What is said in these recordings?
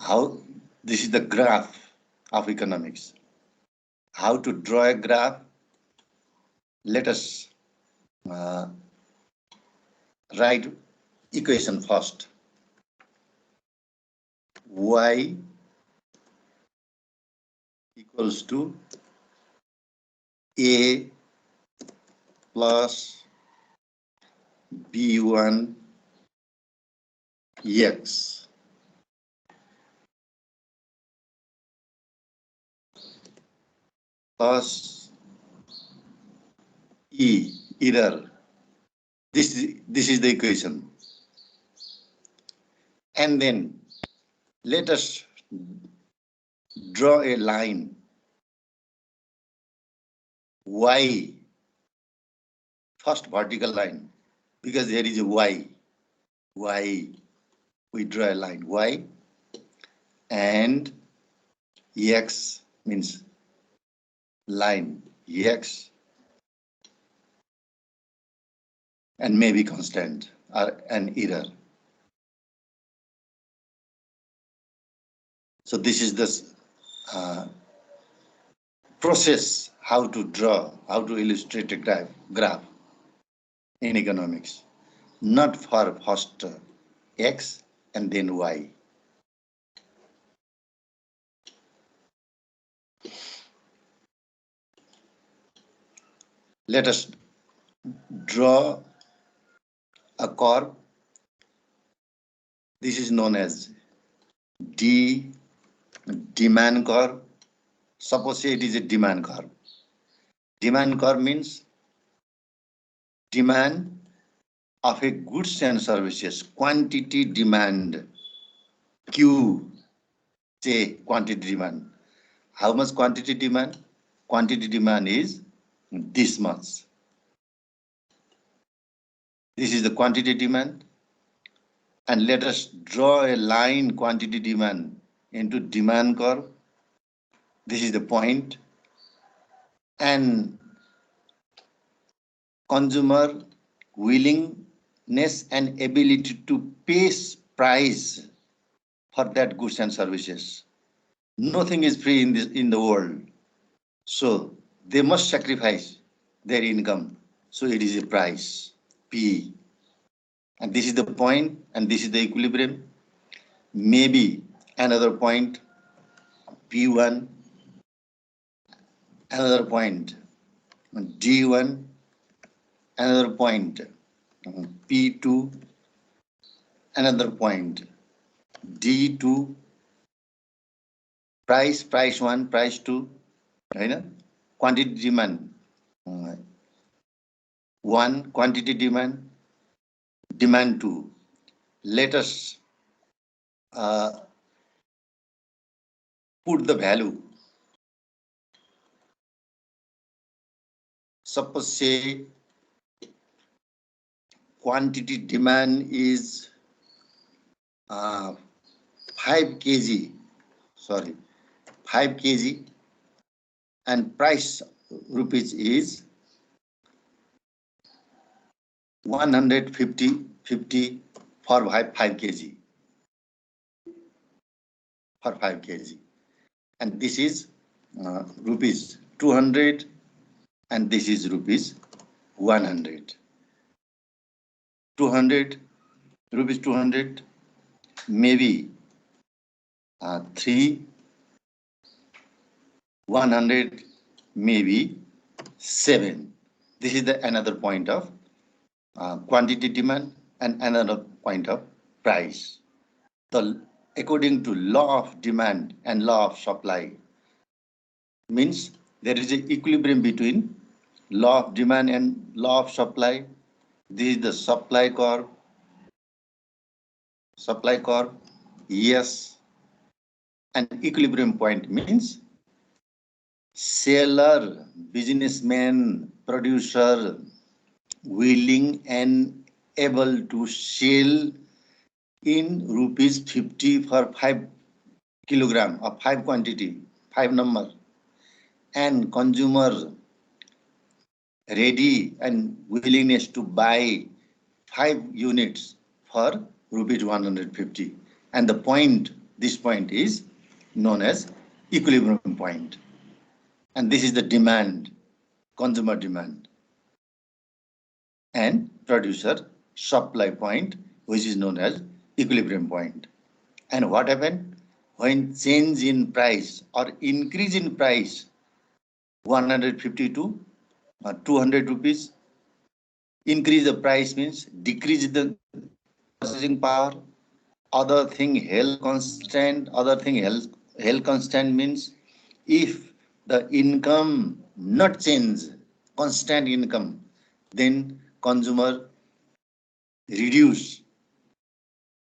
How this is the graph of economics. How to draw a graph? Let us uh, write equation first. Y equals to A plus B1 X plus error. This is the equation. And then let us draw a line Y, first vertical line, because there is a Y. We draw a line Y, and X means line X, and maybe constant or an error. So this is the process how to draw, how to illustrate a graph in economics. Not for first X and then Y. Let us draw a curve. This is known as demand curve. Suppose it is a demand curve. Demand curve means demand of a goods and services, quantity demand, Q, say quantity demand. How much quantity demand? Quantity demand is this much. This is the quantity demand. And let us draw a line quantity demand into demand curve. This is the point. And consumer willingness and ability to pay price for that goods and services. Nothing is free in the world. So they must sacrifice their income. So it is a price, P. And this is the point, and this is the equilibrium. Maybe another point, P1, another point, D1, another point, P2, another point, D2, price 1, price 2, right? Quantity demand 1, quantity demand 2. Let us put the value. Suppose say quantity demand is 5 kg, 5 kg, and price rupees is 150 for 5 kg. For 5 kg. And this is rupees 200, and this is rupees 100. 200, rupees 200, maybe 3, 100, maybe 7. This is another point of quantity demand and another point of price. According to law of demand and law of supply, means there is an equilibrium between law of demand and law of supply. This is the supply curve. Yes. An equilibrium point means seller, businessman, producer willing and able to sell in rupees 50 for 5 kilogram or 5 quantity, 5 number, and consumer ready and willingness to buy 5 units for rupees 150. And the point This point is known as equilibrium point. And this is the demand, consumer demand. And producer supply point, which is known as equilibrium point. And what happened? When change in price or increase in price 150 to 200 rupees, increase the price means decrease the purchasing power. Other thing held constant, held constant means if the income not change, constant income, then consumer reduce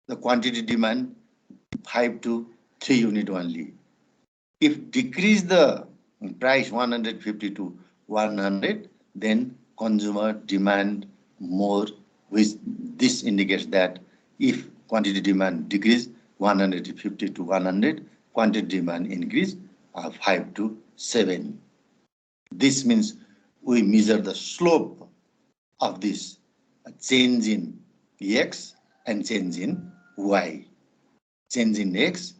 the quantity demand 5 to 3 unit only. If decrease the price 150 to 100, then consumer demand more, which this indicates that if quantity demand decrease 150 to 100, quantity demand increase 5 to 7. This means we measure the slope of this change in X and change in Y. Change in X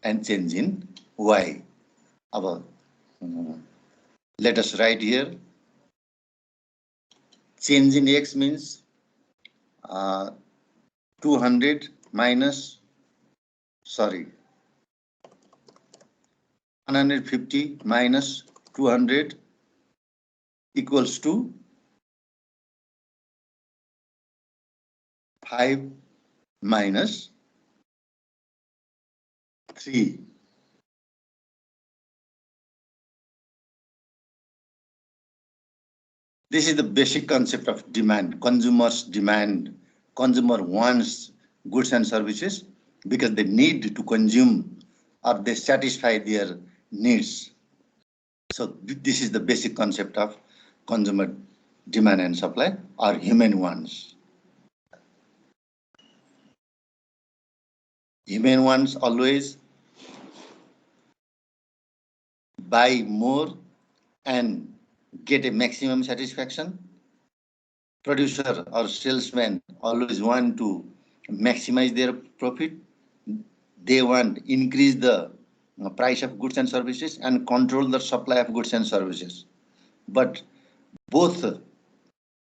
and change in Y. Let us write here. Change in X means 200 minus, 150 minus 200 equals to 5 minus 3. This is the basic concept of demand. Consumers demand. Consumer wants goods and services because they need to consume or they satisfy their needs. So this is the basic concept of consumer demand and supply or human wants. Human wants always buy more and get a maximum satisfaction. Producer or salesman always want to maximize their profit. They want increase the price of goods and services and control the supply of goods and services. But both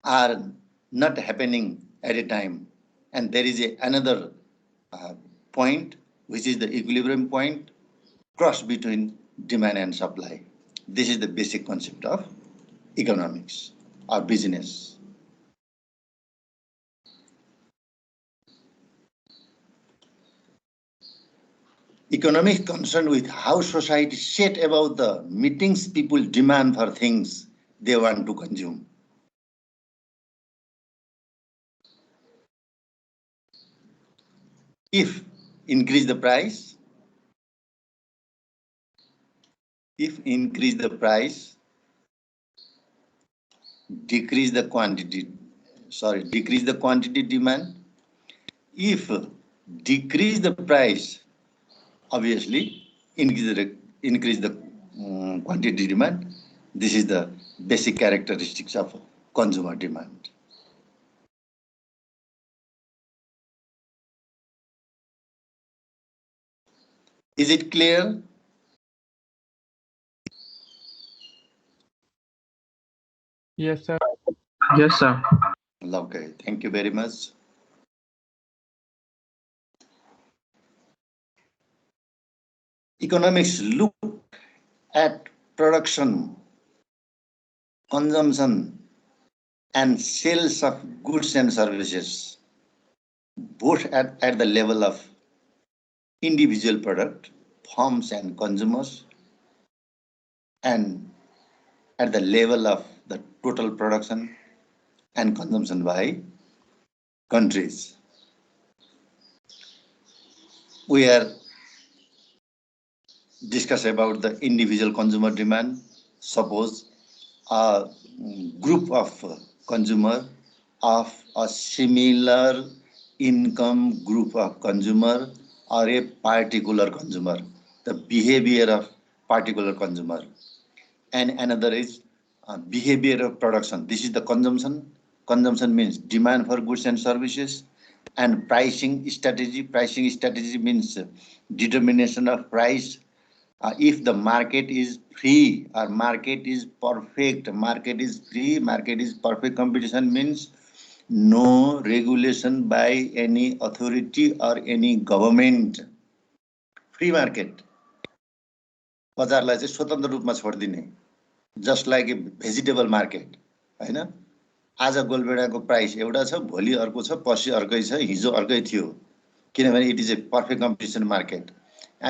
are not happening at a time. And there is another point, which is the equilibrium point, cross between demand and supply. This is the basic concept of economics or business. Economics concerned with how society set about the meetings people demand for things they want to consume. If increase the price, decrease the quantity demand. If decrease the price, obviously increase the quantity demand. This is the basic characteristics of consumer demand. Is it clear? Yes, sir. Yes, sir. Okay, thank you very much. Economics look at production, consumption, and sales of goods and services, both at the level of individual product, firms and consumers, and at the level of the total production and consumption by countries. We are discuss about the individual consumer demand. Suppose a group of consumer of a similar income group of consumer or a particular consumer, the behavior of particular consumer, and another is behavior of production. This is the consumption. Consumption means demand for goods and services, And pricing strategy means determination of price. If the market is free or market is perfect, market is free, market is perfect, competition means no regulation by any authority or any government. Free market. बजारलाई चाहिँ स्वतन्त्र रूपमा छोडिदिने, just like a vegetable market हैन। आज गोलबेडाको price एउटा छ, भोलि अर्को छ, पर्सि अर्कै छ, हिजो अर्कै थियो, किनभने it is A perfect competition market.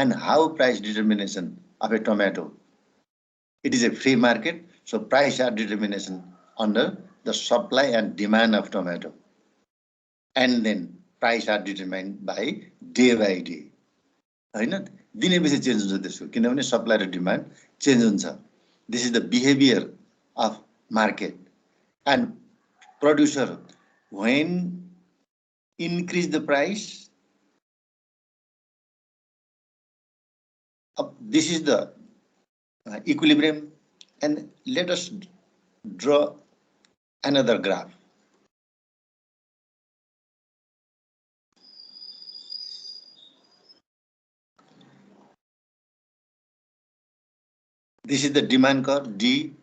And how price determination of A tomato, it is a free market, so price are determination under the supply and demand of tomato, and then price are determined by day हैन। दिने पछि change हुन्छ त्यसको, किनभने supply र demand change हुन्छ। This is the behaviour of market. And producer when increase the price, this is the equilibrium. And let us draw another graph. This is the demand curve D,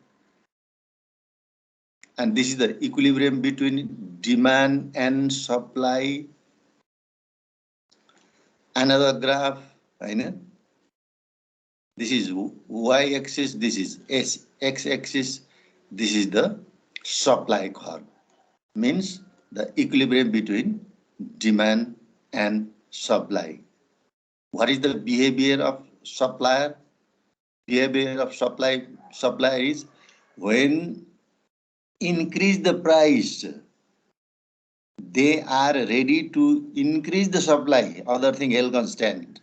and this is the equilibrium between demand and supply. Another graph, हैन। This is y-axis, this is x-axis, this is the supply curve, means the equilibrium between demand and supply. What is the behavior of supplier? Behavior of supplier is when increase the price, they are ready to increase the supply, other thing held constant.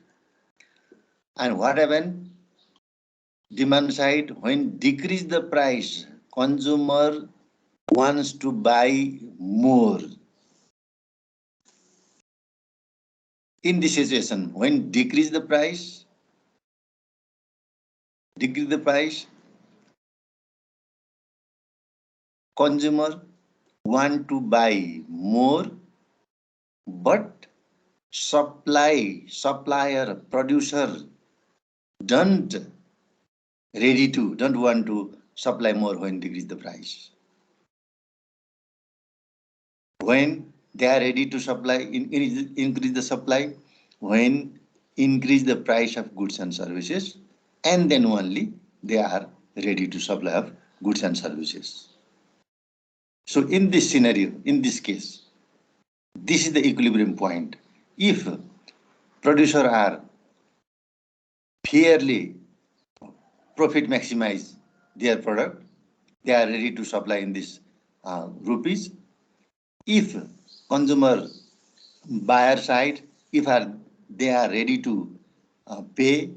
And what happened? Demand side, when decrease the price, consumer wants to buy more. In this situation, when decrease the price, consumer want to buy more, but supplier, producer don't want to supply more when decrease the price. When they are ready to supply, increase the supply, when increase the price of goods and services, and then only they are ready to supply of goods and services. So in this scenario, in this case, this is the equilibrium point. If producer are fairly profit maximize their product, they are ready to supply in this rupees. If consumer buyer side, if they are ready to pay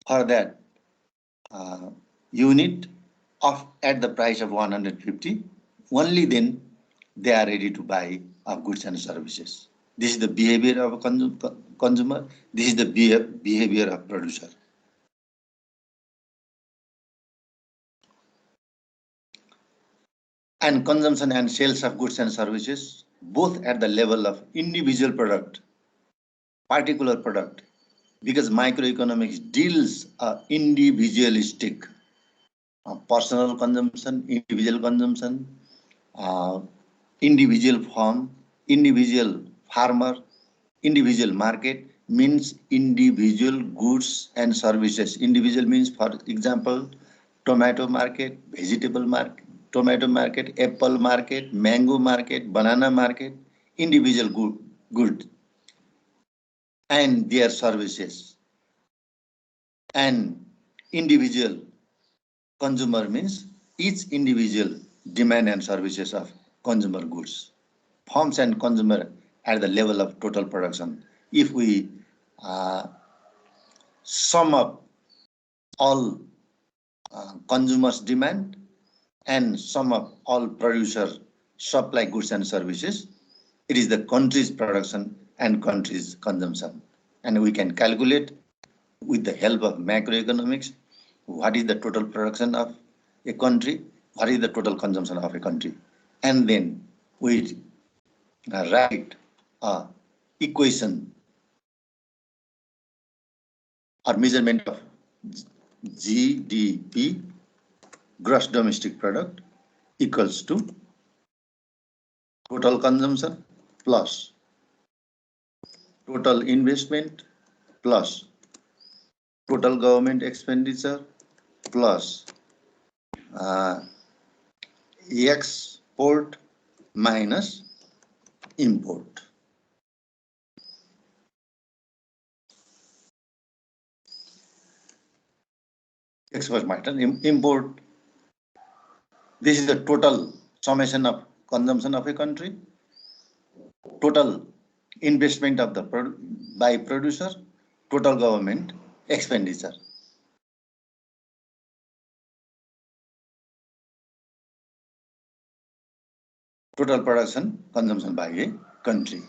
for that unit of at the price of 150, only then they are ready to buy goods and services. This is the behavior of a consumer. This is the behavior of producer. And consumption and sales of goods and services, both at the level of individual product, particular product, because microeconomics deals individualistic, personal consumption, individual consumption, individual farm, individual farmer, individual market, means individual goods and services. Individual means, for example, tomato market, vegetable market, tomato market, apple market, mango market, banana market, individual good and their services. And individual consumer means each individual demand and services of consumer goods. Farms and consumer at the level of total production. If we sum up all consumers' demand and sum up all producer supply goods and services, it is the country's production and country's consumption. And we can calculate with the help of macroeconomics what is the total production of a country, what is the total consumption of a country. And then we write equation or measurement of GDP, gross domestic product, equals to total consumption plus total investment plus total government expenditure plus export minus import. Export minus import. This is the total summation of consumption of a country, total investment of the by producer, total government expenditure. Total production consumption by a country.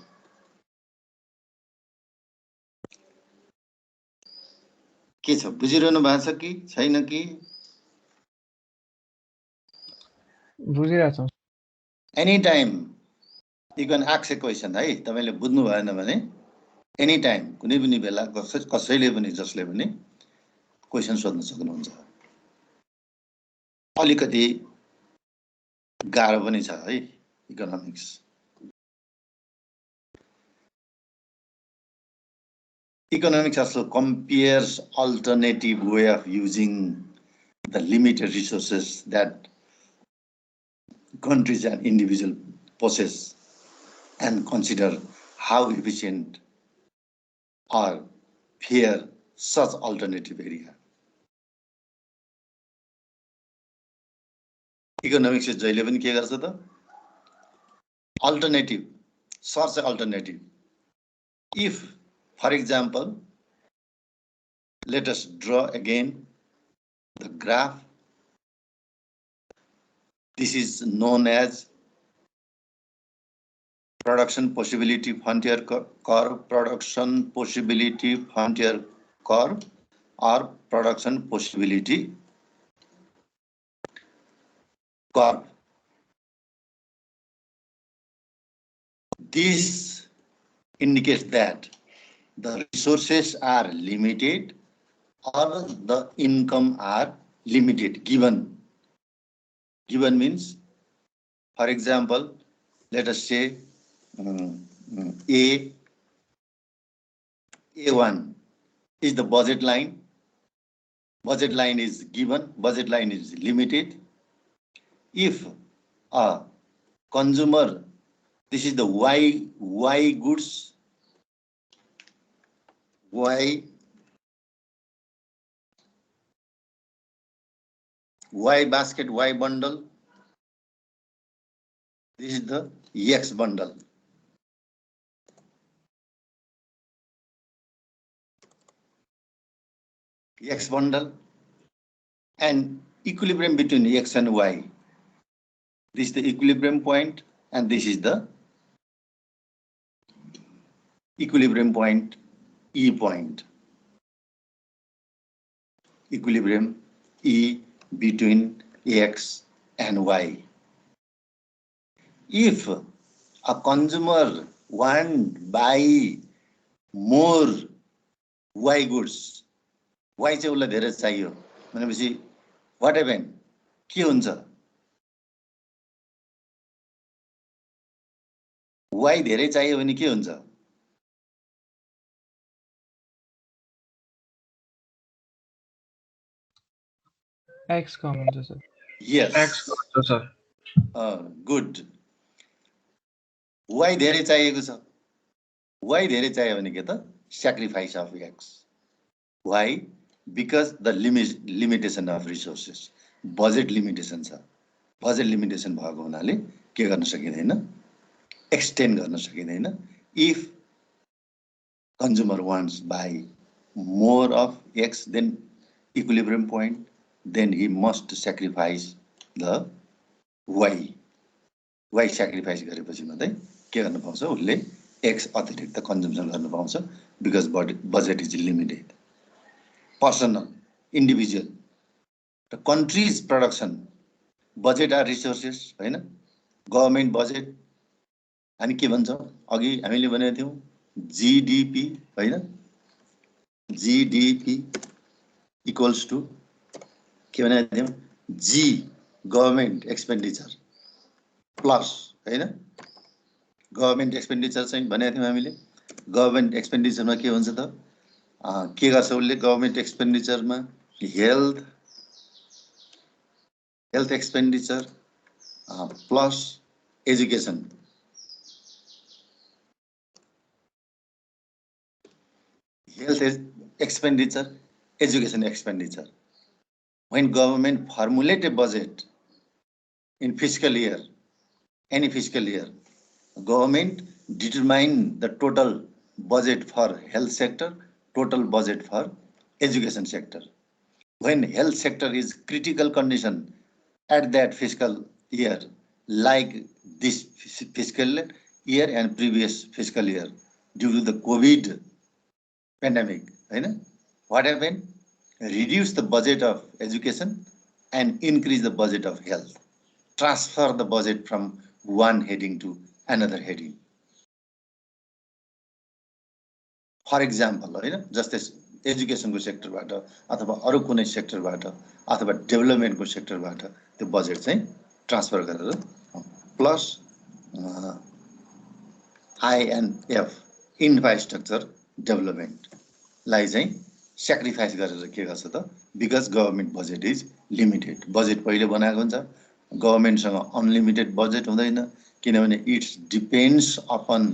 के छ बुझिरहनु भएको छ कि छैन कि? बुझिरहेको छौँ। Any time you can ask A question है, तपाईले बुझ्नु भएन भने एनी टाइम कुनै पनि बेला कसैले पनि जसले पनि क्वेसन सोध्न सक्नुहुन्छ। अलिकति गाह्रो पनि छ है economics. Economics also compares alternative way of using the limited resources that countries and individuals possess and consider how efficient or fair such alternative area. Economics is जहिले पनि के गर्छ त? Alternative, search alternative. If, for example, let us draw again the graph. This is known as production possibility frontier curve, production possibility frontier curve, or production possibility curve. This indicates that the resources are limited or the income are limited, given. Given means, for example, let us say A1 is the budget line. Budget line is given, budget line is limited. If a consumer, this is the Y goods, Y basket, Y bundle. This is the X bundle. X bundle and equilibrium between X and Y. This is the equilibrium point and this is the equilibrium point, E point. Equilibrium E between X and Y. If a consumer wants to buy more Y goods, Y चाहिँ उसलाई धेरै चाहियो भनेपछि what happened? के हुन्छ? Y धेरै चाहियो भने के हुन्छ? X कम हुन्छ सर। Yes. X हुन्छ सर। Good. Y धेरै चाहिएको छ। Y धेरै चाहियो भने के त? Sacrifice of X. Why? Because the limitation of resources. Budget limitation छ। Budget limitation भएको हुनाले के गर्न सकिदैन? Extend गर्न सकिदैन. If consumer wants to buy more of X than equilibrium point, then he must sacrifice the Y. Y sacrifice गरेपछि मात्रै के गर्न पाउँछ? उसले X अतिरिक्त consumption गर्न पाउँछ because budget is limited. Personal, individual, the country's production, budget are resources, होइन? Government budget अनि के भन्छौँ अघि हामीले भनेको थियौँ जीडीपी हैन जीडीपी इक्वल्स टु के भनेको थियौँ जी गभर्नमेन्ट एक्सपेन्डिचर प्लस हैन गभर्नमेन्ट एक्सपेन्डिचर चाहिँ भनेको थियौँ हामीले गभर्नमेन्ट एक्सपेन्डिचरमा के हुन्छ त के गर्छ उसले गभर्नमेन्ट एक्सपेन्डिचरमा health expenditure plus education health expenditure, education expenditure. When government formulate a budget in fiscal year, any fiscal year, government determine the total budget for health sector, total budget for education sector. When health sector is critical condition at that fiscal year, like this fiscal year and previous fiscal year, due to the COVID pandemic, what happened? Reduce the budget of education and increase the budget of health. Transfer the budget from one heading to another heading. For example, just as education सेक्टरबाट अथवा अरू कुनै सेक्टरबाट अथवा डेभलपमेन्टको सेक्टरबाट त्यो budget चाहिँ transfer गरेर plus INF infrastructure डेभलपमेन्टलाई चाहिँ sacrifice गरेर के गर्छ त because government budget is limited budget पहिले बनाएको हुन्छ गभर्नमेन्टसँग अनलिमिटेड बजेट हुँदैन किनभने इट्स डिपेन्ड्स अपन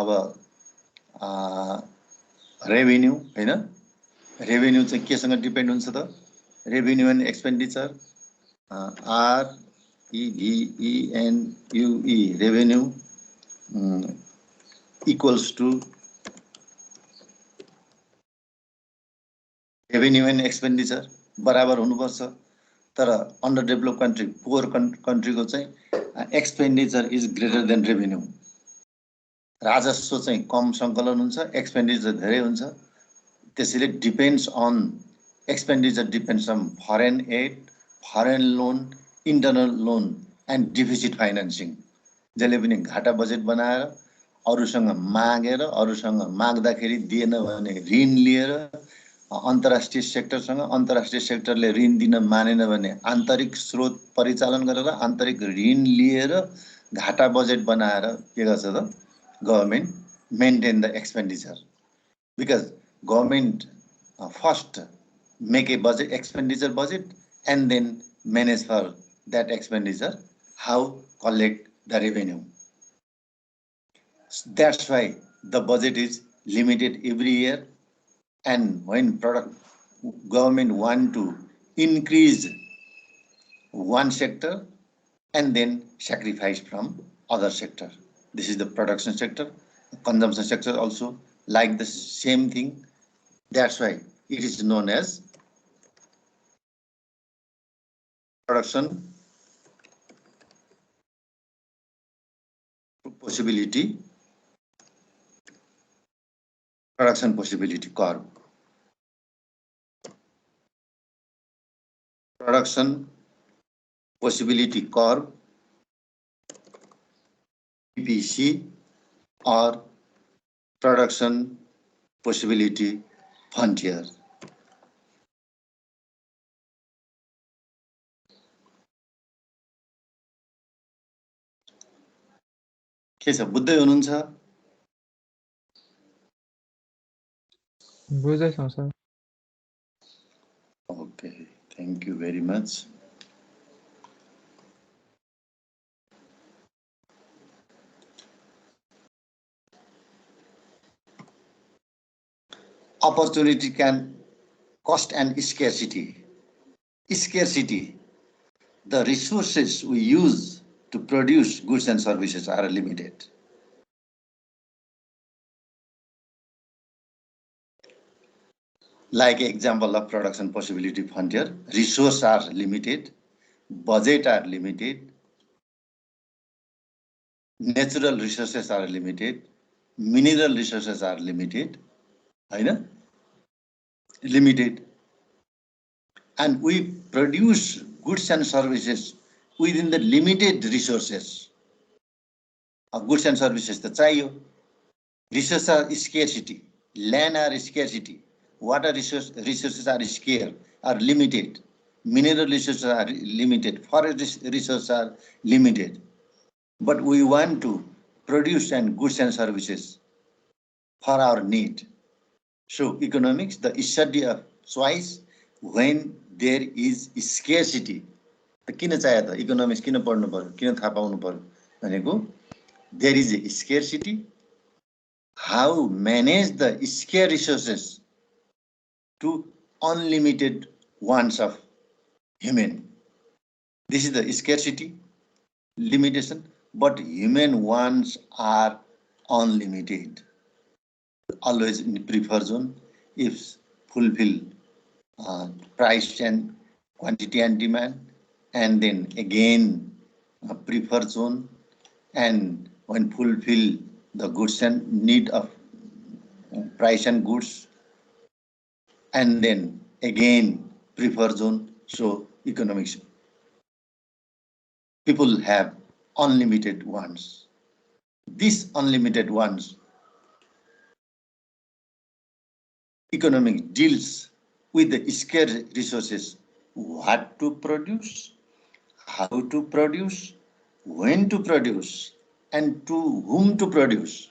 अब रेभेन्यू हैन रेभेन्यू चाहिँ केसँग डिपेन्ड हुन्छ त revenue and expenditure REVENUE revenue equals to revenue and expenditure बराबर हुनुपर्छ तर अन्डर डेभलप कन्ट्री पुअर कन्ट्रीको चाहिँ expenditure is greater than revenue राजस्व चाहिँ कम सङ्कलन हुन्छ एक्सपेन्डिचर धेरै हुन्छ त्यसैले depends on expenditure depends on foreign add foreign loan internal loan and deficit financing जसले पनि घाटा बजेट बनाएर अरूसँग मागेर अरूसँग माग्दाखेरि दिएन भने ऋण लिएर अन्तर्राष्ट्रिय सेक्टरसँग अन्तर्राष्ट्रिय सेक्टरले ऋण दिन मानेन भने आन्तरिक स्रोत परिचालन गरेर आन्तरिक ऋण लिएर घाटा बजेट बनाएर के गर्छ त government maintain the expenditure because government first make a budget expenditure budget and then manage for that expenditure how collect the revenue that's why the budget is limited every year and when government want to increase one sector and then sacrifice from other sector this is the production sector consumption sector also like the same thing that's why it is known as production possibility curve production possibility curve PPC or production possibility frontier के छ बुझ्दै हुनुहुन्छ बुझ्दैछौँ sir okay thank you very much opportunity can cost and scarcity the resources we use to produce goods and services are limited like example of production possibility frontier resources are limited budget are limited natural resources are limited mineral resources are limited limited and we produce goods and services within the limited resources Goods and services त चाहियो. Resources are scarcity, land are scarcity, water resources are scarce, are limited, mineral resources are limited, forest resources are limited. But we want to produce and goods and services for our need. So economics, the study of choice when there is scarcity. त किन चाहियो त economics किन पढ्नु पर्यो, किन थाहा पाउनु पर्यो भनेको there is a scarcity. How manage the scarce resources to unlimited wants of human. This is the scarcity limitation, but human wants are unlimited. Always in prefer zone if fulfill price and quantity and demand, and then again prefer zone, and when fulfill the goods and need of price and goods, and then again prefer zone. So economics, people have unlimited wants. These unlimited wants, economics deals with the scarce resources, what to produce, how to produce, when to produce, and to whom to produce.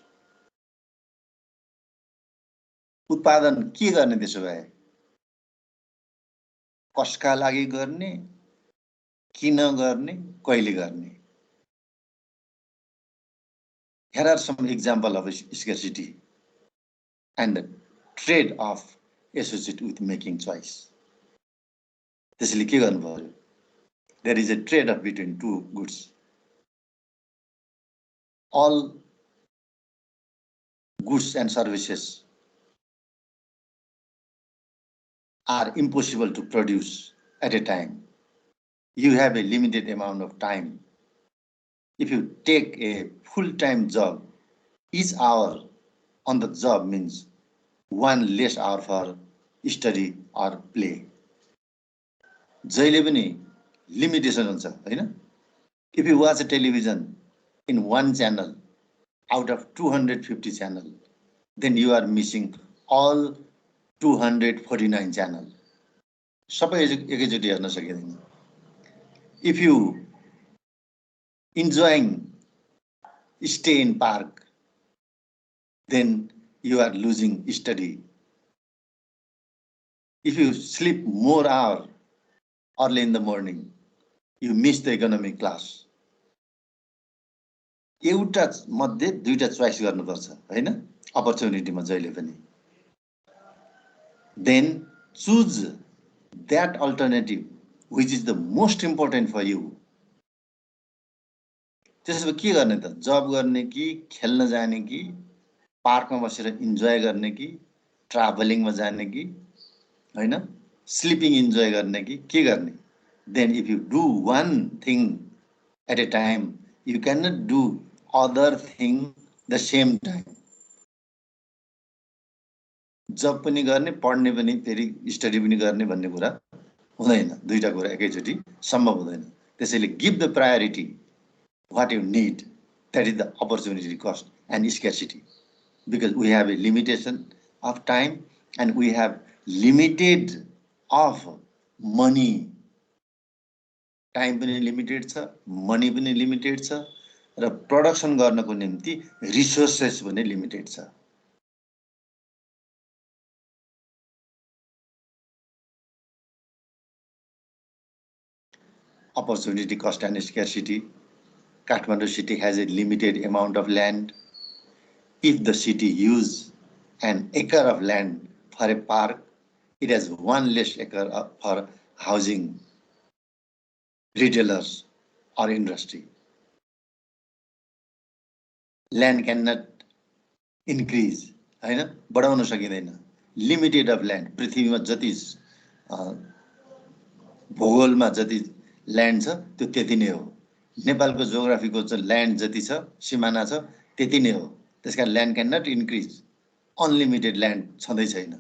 उत्पादन के गर्ने त्यसो भए, कसका लागि गर्ने, किन गर्ने, कहिले गर्ने. Here are some examples of scarcity and the trade-off associated with making choice. त्यसैले के गर्नु पर्यो? There is a trade-off between two goods. All goods and services are impossible to produce at a time. You have a limited amount of time. If you take a full-time job, each hour on the job means one less hour for study or play. जहिले पनि limitation हुन्छ हैन? If you watch a television in one channel out of 250 channels, then you are missing all 249 channels. सबै एकैचोटि हेर्न सकिँदैन. If you enjoying stay in park, then you are losing study. If you sleep more hour early in the morning, you miss the economic class. एउटा मध्ये दुईटा choice गर्नुपर्छ हैन अपर्च्युनिटीमा जहिले पनि. Then choose that alternative which is the most important for you. त्यसो के गर्ने त? जब गर्ने कि, खेल्न जाने कि, पार्कमा बसेर इन्जॉय गर्ने कि, ट्राभलिङमा जाने कि, हैन स्लिपिङ इन्जॉय गर्ने कि के गर्ने? Then if you do one thing at a time, you cannot do other thing the same time. जब पनि गर्ने, पढ्ने पनि, फेरि स्टडी पनि गर्ने भन्ने कुरा हुँदैन. दुईटा कुरा एकैचोटि सम्भव हुँदैन. त्यसैले give the priority what you need. That is the opportunity cost and scarcity. Because we have a limitation of time and we have limited of money. Time पनि limited छ, money पनि limited छ, र production गर्नको निम्ति resources पनि limited छ. Opportunity cost and scarcity. Kathmandu city has a limited amount of land. If the city use an acre of land for a park, it has one less acre for housing retailers or industry. Land cannot increase, हैन बढाउन सकिदैन. Limited of land. पृथ्वीमा जति भूगोलमा जति land छ त्यो त्यति नै हो. नेपालको जियोग्राफीको चाहिँ ल्यान्ड जति छ, सिमाना छ, त्यति नै हो. त्यसकारण land can not increase. Unlimited land छँदै छैन.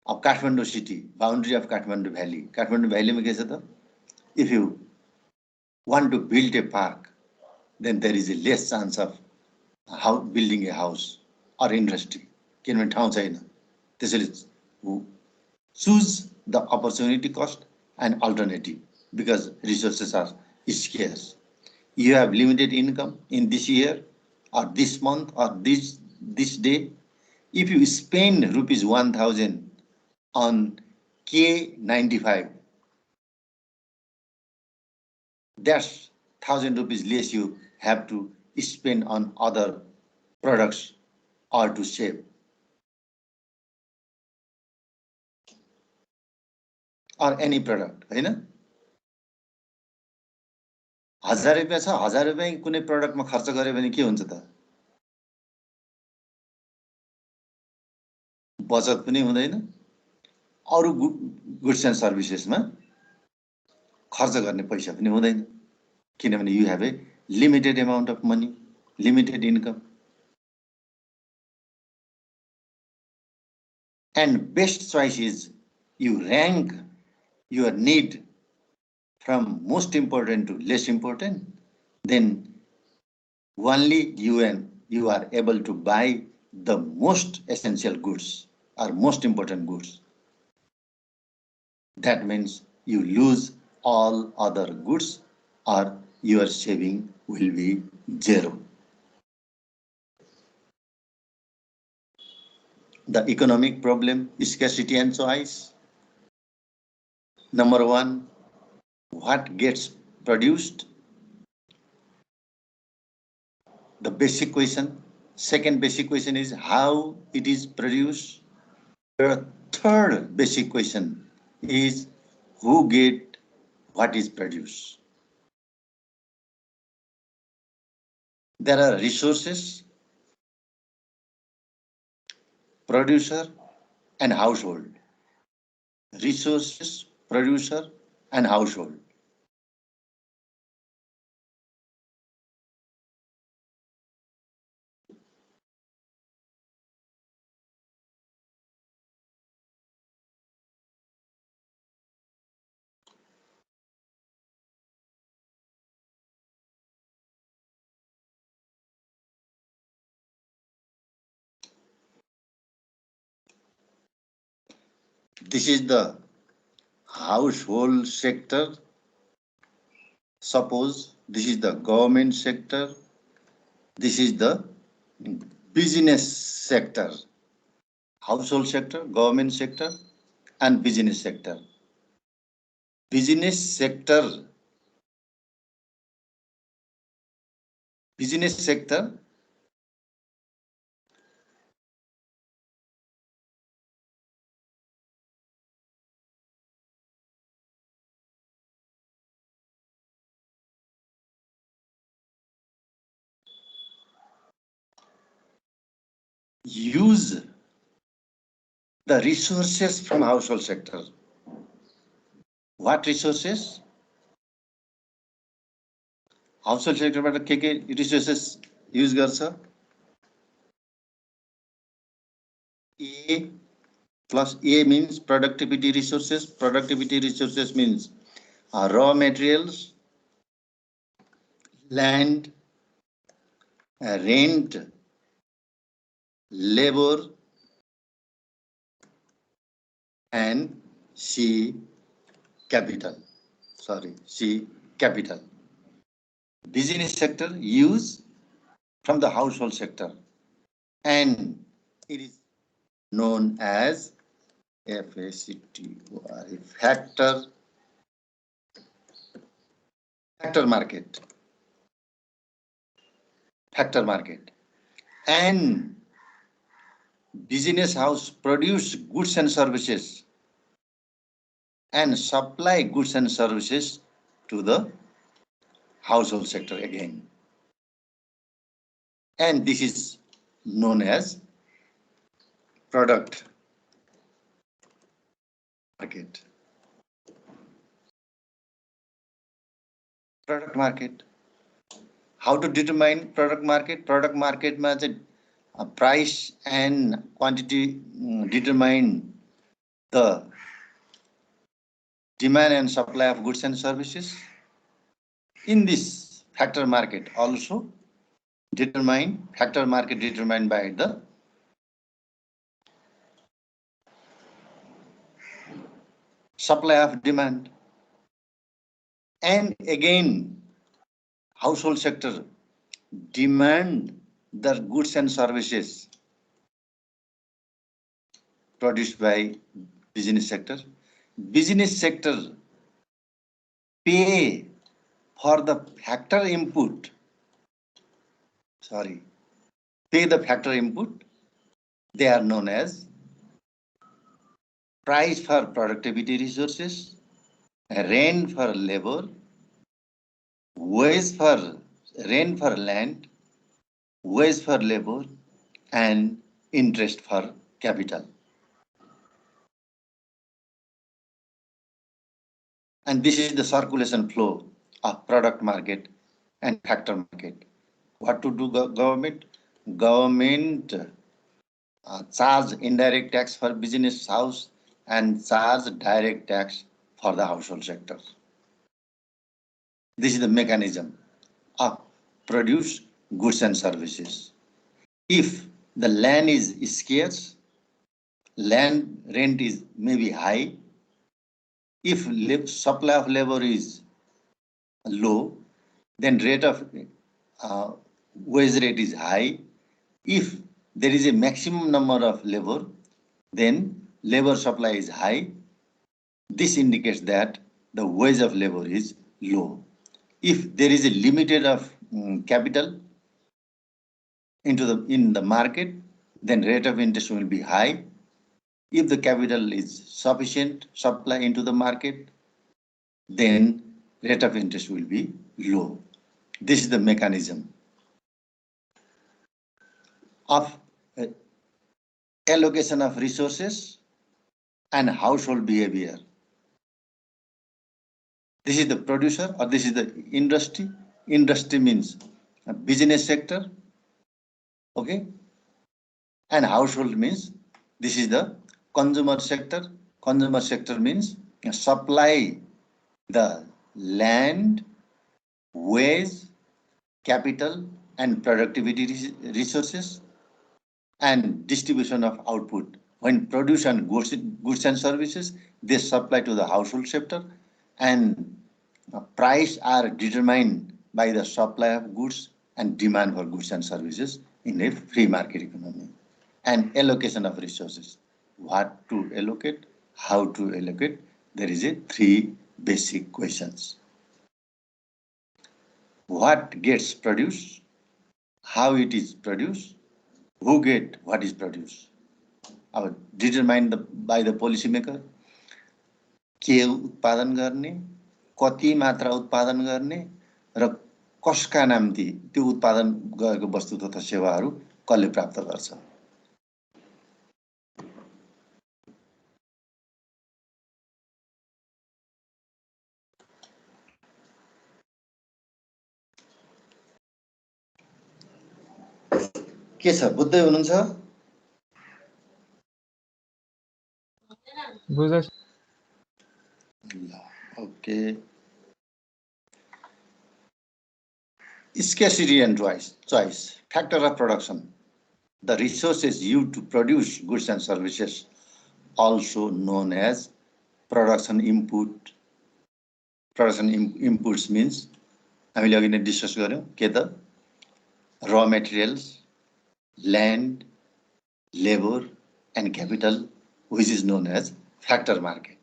अब Kathmandu city, boundary of Kathmandu valley. Kathmandu भ्यालीमा के छ त? If you want to build a park, then there is a less chance of building a house or industry. किनभने ठाउँ छैन, त्यसैले choose the opportunity cost and alternative because resources are scarce. You have limited income in this year or this month or this day. If you spend rupees 1,000 on K95, that's 1,000 rupees less you have to spend on other products or to save. Or any product, होइन? 1000 रुपैयाँ छ, 1000 रुपैयाँ कुनै प्रोडक्टमा खर्च गरे भने के हुन्छ त? बचत पनि हुँदैन, अरु गुड्स एन्ड सर्भिसेसमा खर्च गर्ने पैसा पनि हुँदैन, किनभने you have a limited amount of money, limited income. And best choice is you rank your need from most important to less important, then only you are able to buy the most essential goods or most important goods. That means you lose all other goods or your saving will be zero. The economic problem is scarcity and choice. Number one, what gets produced? The basic question. Second basic question is how it is produced. The third basic question is who get what is produced. There are resources, producer and household. Resources, producer and household. This is the household sector. Suppose this is the government sector. This is the business sector. Household sector, government sector and business sector. Business sector use the resources from household sector. What resources? Household sector बाट के resources use गर्छ? A plus A means productivity resources. Productivity resources means raw materials, land, rent, labor, and C capital. Business sector use from the household sector, and it is known as factor market. And business house produce goods and services and supply goods and services to the household sector again. And this is known as product market. Product market. How to determine product market? Product market means price and quantity determine the demand and supply of goods and services. In this factor market also, determined, factor market determined by the supply of demand. And again, household sector demand the goods and services produced by business sector. Business sector pay for the factor input, pay the factor input. They are known as price for productivity resources, rent for labor, wage for rent for land, wage for labor, and interest for capital. And this is the circulation flow of product market and factor market. What to do government? Government charge indirect tax for business house and charge direct tax for the household sector. This is the mechanism of produce goods and services. If the land is scarce, land rent is maybe high. If supply of labor is low, then rate of wage rate is high. If there is a maximum number of labor, then labor supply is high. This indicates that the wage of labor is low. If there is a limited of capital in the market, then rate of interest will be high. If the capital is sufficient supply into the market, then rate of interest will be low. This is the mechanism of allocation of resources and household behavior. This is the producer or this is the industry. Industry means a business sector. Okay. And household means this is the consumer sector. Consumer sector means supply the land, wage, capital, and productivity resources and distribution of output. When produce and goods and services, they supply to the household sector, and price are determined by the supply of goods and demand for goods and services in a free market economy. And allocation of resources. What to allocate, how to allocate. There is a three basic questions. What gets produced, how it is produced, who get what is produced. Determined by the policymaker. के उत्पादन गर्ने, कति मात्रा उत्पादन गर्ने र कसका नामती त्यो उत्पादन गरेको वस्तु तथा सेवाहरू कसले प्राप्त गर्छ. के छ बुझ्दै हुनुहुन्छ? बुझ्दैछ. Okay. Scarcity and choice. Factor of production. The resources used to produce goods and services, also known as production input. Production inputs means हामीले अघि नै डिस्कस गर्यौं के त raw materials, land, labor and capital, which is known as factor market.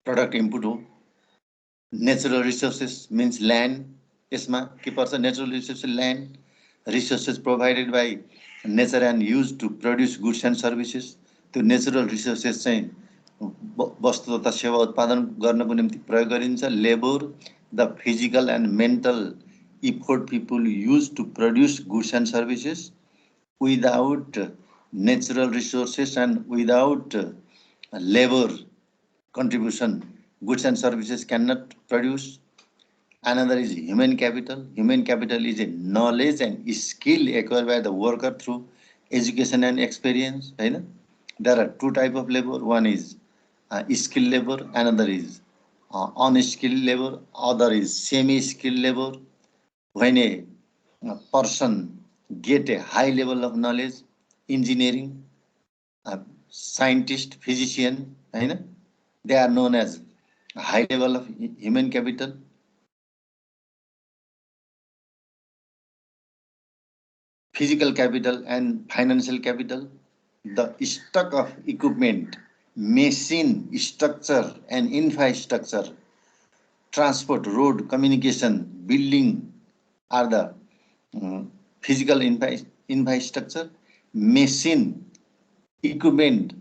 Product input हो. Natural resources means land. यसमा के पर्छ? Natural resources, land, resources provided by nature and used to produce goods and services. त्यो natural resources चाहिँ वस्तु तथा सेवा उत्पादन गर्नको निम्ति प्रयोग गरिन्छ. Labor, the physical and mental effort people use to produce goods and services. Without natural resources and without labor contribution, goods and services cannot produce. Another is human capital. Human capital is a knowledge and skill acquired by the worker through education and experience. Right? There are two types of labor. One is skilled labor, another is unskilled labor, other is semi-skilled labor. When a person get a high level of knowledge, engineering, scientist, physician, they are known as high level of human capital. Physical capital and financial capital. The stock of equipment, machine, structure and infrastructure, transport, road, communication, building are the physical infrastructure. Machine, equipment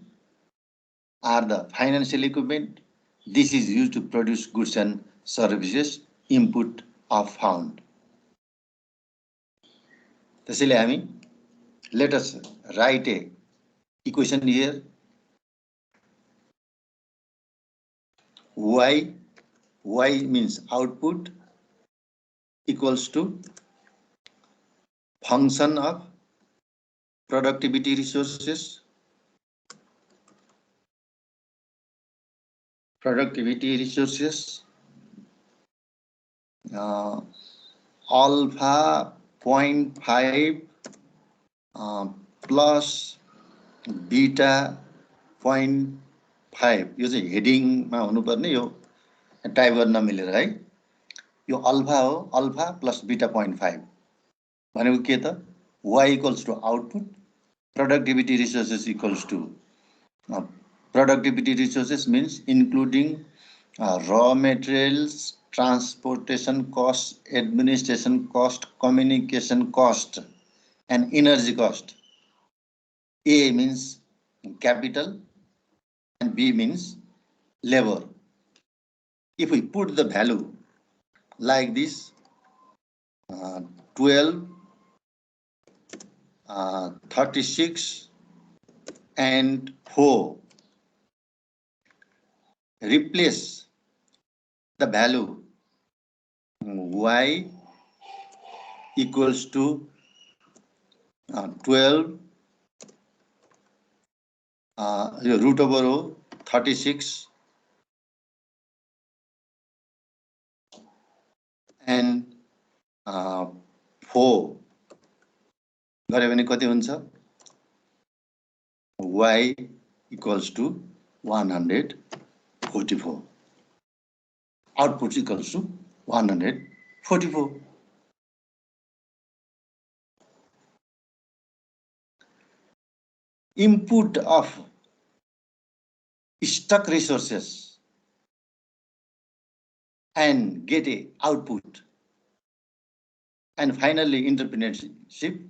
are the financial equipment. This is used to produce goods and services. Input of found. त्यसैले हामी let us write a equation here. Y means output equals to function of productivity resources. Alpha 0.5 plus beta 0.5. यो चाहिँ हेडिङमा हुनुपर्ने, यो type गर्न नमिलेर है. यो अल्फा हो, अल्फा प्लस बीटा 0.5 भनेको के त? Y equals to output, productivity resources equals to productivity resources means including raw materials, transportation cost, administration cost, communication cost and energy cost. A means capital and B means labor. If we put the value like this, 12, 36 and 4, replace the value Y equals to 12 root over 36 and 4 गरे भने कति हुन्छ? Y equals to 144. Output equals to 144. Input of stock resources and get a output. And finally, entrepreneurship,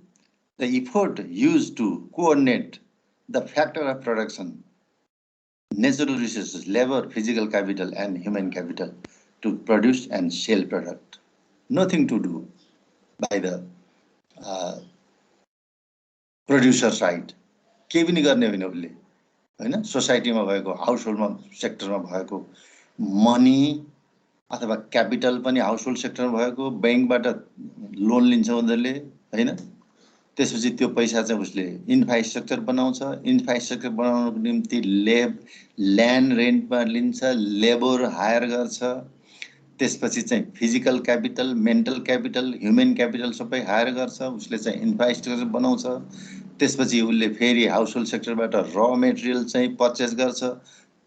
the effort used to coordinate the factor of production, natural resources, labor, physical capital and human capital to produce and sell product. Nothing to do by the producer side. केही पनि गर्ने होइन उसले, हैन? सोसाइटीमा भएको, हाउसहोल्डमा सेक्टरमा भएको मनी अथवा क्यापिटल पनि हाउसहोल्ड सेक्टरमा भएको, ब्याङ्कबाट लोन लिन्छ उनीहरूले, हैन? त्यसपछि त्यो पैसा चाहिँ उसले इन्फ्रास्ट्रक्चर बनाउँछ, इन्फ्रास्ट्रक्चर बनाउनको निम्ति ल्यान्ड रेन्टमा लिन्छ, लेबर हायर गर्छ, त्यसपछि चाहिँ physical capital, mental capital, human capital सबै हायर गर्छ, उसले चाहिँ इन्फ्रास्ट्रक्चर बनाउँछ, त्यसपछि उसले फेरि हाउसहोल्ड सेक्टरबाट र मेटेरियल चाहिँ पर्चेस गर्छ,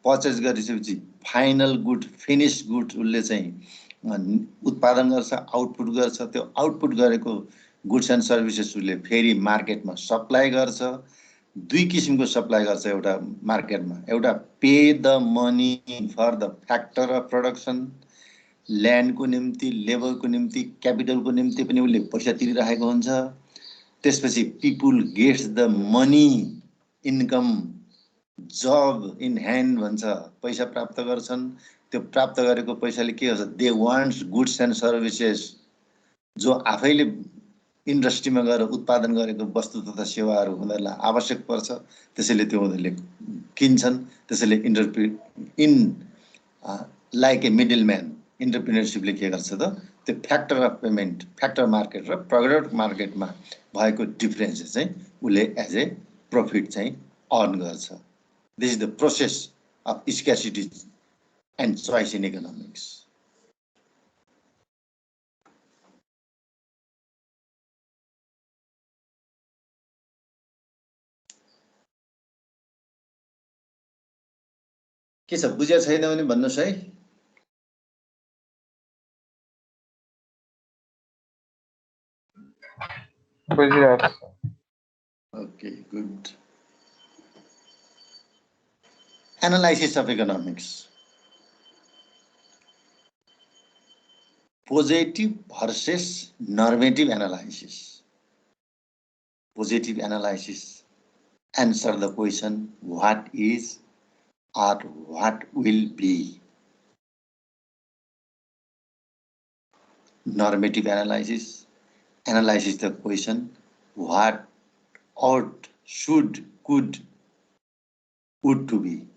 पर्चेस गरेपछि फाइनल गुड, फिनिश गुड उसले चाहिँ उत्पादन गर्छ, आउटपुट गर्छ, त्यो आउटपुट गरेको गुड्स एन्ड सर्भिसेस उसले फेरि मार्केटमा सप्लाई गर्छ. दुई किसिमको सप्लाई गर्छ एउटा मार्केटमा, एउटा pay the money for the factor of production, ल्यान्डको निम्ति, लेबरको निम्ति, क्यापिटलको निम्ति पनि उसले पैसा तिरिरहेको हुन्छ. त्यसपछि people gets the money, income, जब इन ह्यान्ड भन्छ, पैसा प्राप्त गर्छन्. त्यो प्राप्त गरेको पैसाले के गर्छ? They wants goods and services, जो आफैले इन्डस्ट्रीमा गएर उत्पादन गरेको वस्तु तथा सेवाहरू उनीहरूलाई आवश्यक पर्छ, त्यसैले त्यो उनीहरूले किन्छन्. त्यसैले लाइक ए मिडल म्यान इन्टरप्रिनरसिपले के गर्छ त? त्यो factor of payment, factor market र प्रोडक्ट मार्केटमा भएको डिफरेन्स चाहिँ उसले एज ए प्रफिट चाहिँ अर्न गर्छ. This is the process of scarcity and choice in economics. के छ बुझ्या छैन भने भन्नुस् है। बुझिरहेको छु। Okay, good. Analysis of economics. Positive versus normative analysis. Positive analysis. Answer the question what is or what will be. Normative analysis analyzes the question what ought, should, could, would to be.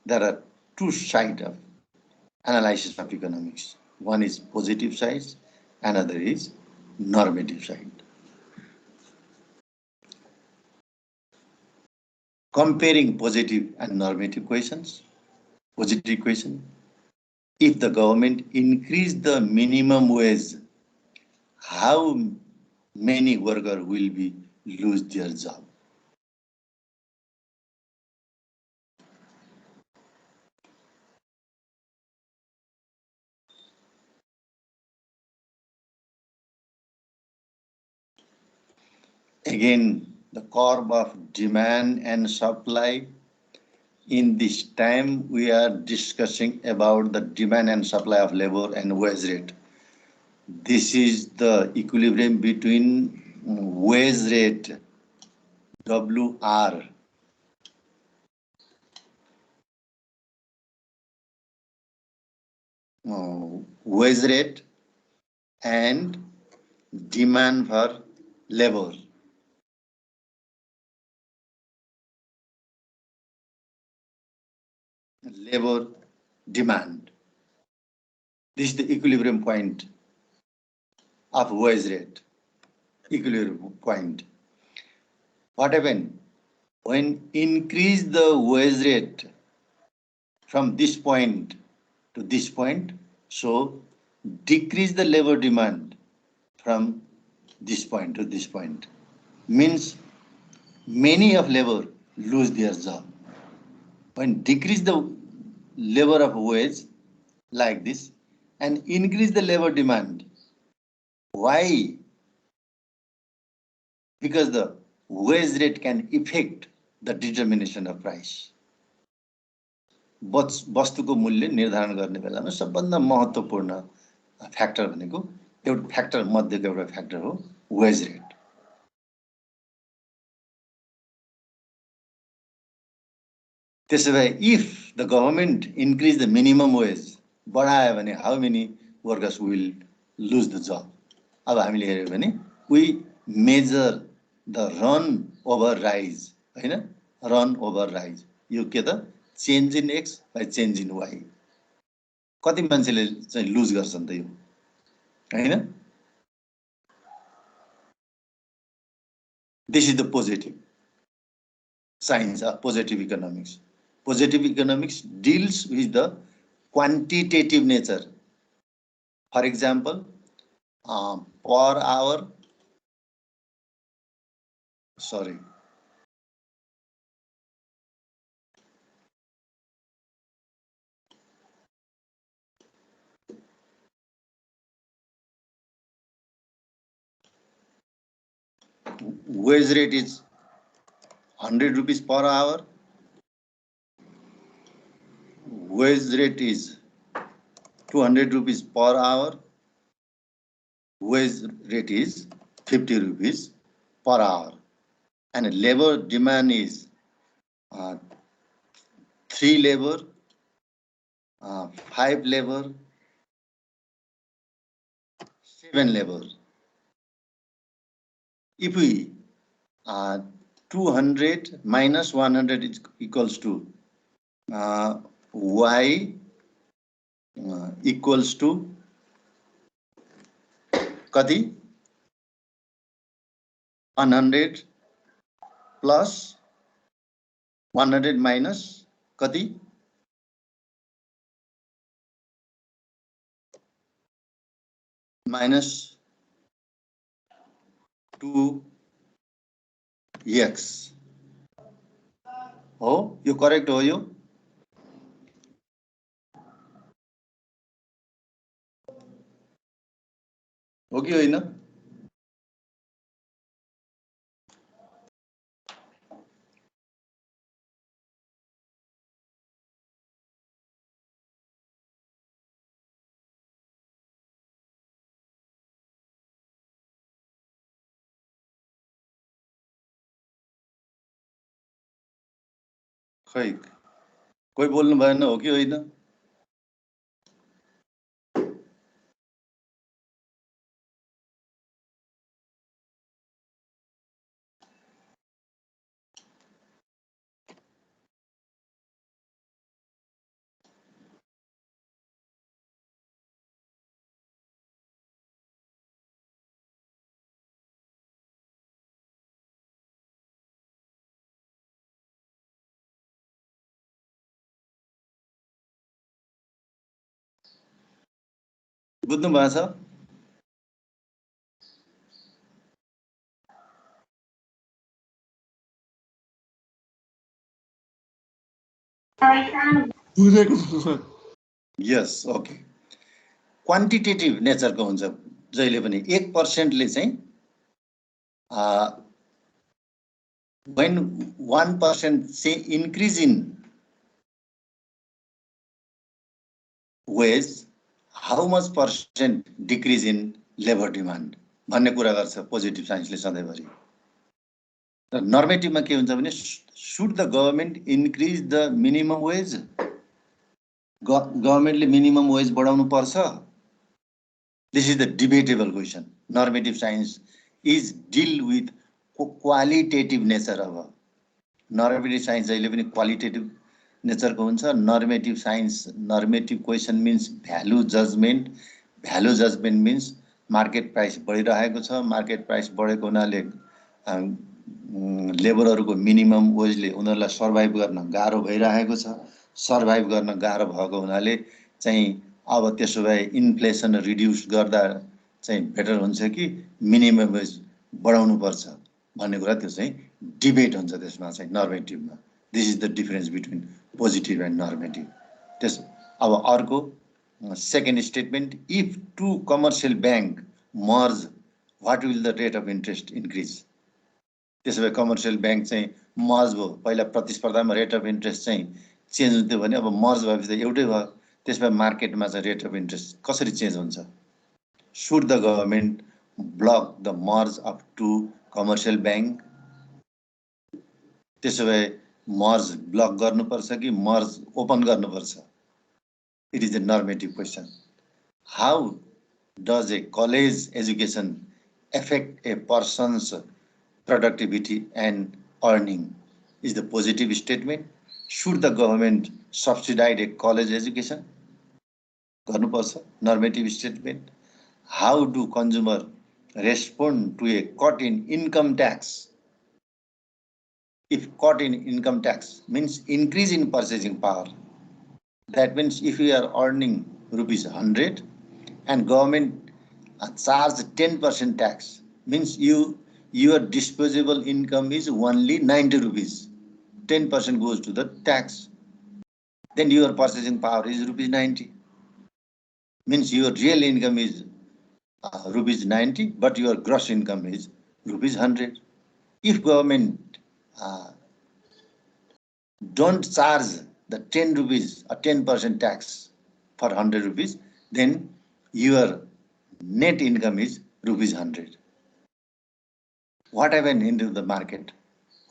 There are two sides of analysis of economics. One is positive side, another is normative side. Comparing positive and normative questions. Positive question: if the government increase the minimum wage, how many workers will be lose their job? Again, the curve of demand and supply. In this time, we are discussing about the demand and supply of labor and wage rate. This is the equilibrium between wage rate, WR, wage rate and demand for labor. Labor demand. This is the equilibrium point of wage rate. Equilibrium point. What happened? When increase the wage rate from this point to this point, so decrease the labor demand from this point to this point. Means many of labor lose their job. When decrease the labor of wage like this and increase the labor demand. Why? Because the wage rate can affect the determination of price. वस्तुको मूल्य निर्धारण गर्ने बेलामा सबभन्दा महत्त्वपूर्ण factor भनेको एउटा factor मध्येको एउटा फ्याक्टर हो वेज रेट. त्यसो भए if the government increase the minimum wage बढायो भने how many workers will lose the job. अब हामीले हेर्यो भने we measure the run over rise, हैन, रन ओभर राइज. यो के त change in X by change in Y. कति मान्छेले चाहिँ लुज गर्छन् त यो, हैन. This is the positive science of positive economics. Positive economics deals with the quantitative nature. For example, per hour, sorry, wage rate is 100 rupees per hour. Wage rate is 200 rupees per hour. Wage rate is 50 rupees per hour. And labor demand is 3 labor, 5 labor, 7 labor. If we 200 minus 100 is equals to y equals to कति 100 plus 100 minus कति minus 2x. हो यो correct हो यो हो कि होइन खै कोही बोल्नु भएन हो कि होइन बुझ्नु भएछ यस ओके क्वान्टिटेटिभ नेचरको हुन्छ जहिले पनि 1%ले चाहिँ when 1% say increase in wage how much percent decrease in labor demand भन्ने कुरा गर्छ पोजिटिभ साइन्सले सधैँभरि र नर्मेटिभमा के हुन्छ भने should the government increase the minimum wage गभर्नमेन्टले मिनिमम वेज बढाउनु पर्छ this is the debatable question normative science is deal with qualitative nature of normative science जहिले पनि qualitative nature को हुन्छ normative science normative question means value judgment means market price बढिरहेको छ market price बढेको हुनाले लेबरहरुको मिनिमम वेजले उनीहरुलाई survive गर्न गाह्रो भइरहेको छ सर्भाइभ गर्न गाह्रो भएको हुनाले चाहिँ अब त्यसो भए इन्फ्लेसन रिड्युस गर्दा चाहिँ बेटर हुन्छ कि मिनिमम वेज बढाउनु पर्छ भन्ने कुरा त्यो चाहिँ डिबेट हुन्छ त्यसमा चाहिँ नर्मेटिभमा this is the difference between positive and normative त्यस अब अर्को second statement if two commercial bank merge what will the rate of interest increase त्यसो भए कमर्सियल ब्याङ्क चाहिँ मर्ज भयो पहिला प्रतिस्पर्धामा रेट अफ इन्ट्रेस्ट चाहिँ चेन्ज हुन्थ्यो भने अब मर्ज भएपछि त एउटै भयो त्यसमा मार्केटमा चाहिँ रेट अफ इन्ट्रेस्ट कसरी चेन्ज हुन्छ should the government block the merge of two commercial bank त्यसो भए मर्ज ब्लक गर्नुपर्छ कि मर्ज ओपन गर्नुपर्छ it is a normative question how does a college education affect a person's productivity and earning is the positive statement should the government subsidize a college education गर्नुपर्छ normative statement how do consumer respond to a cut in income tax if cut in income tax means increase in purchasing power that means if you are earning rupees 100 and government charge 10% tax means your disposable income is only 90 rupees 10% goes to the tax then your purchasing power is rupees 90 means your real income is rupees 90 but your gross income is rupees 100 if government don't charge the 10 rupees or 10% tax for 100 rupees then your net income is rupees 100 what happened into the market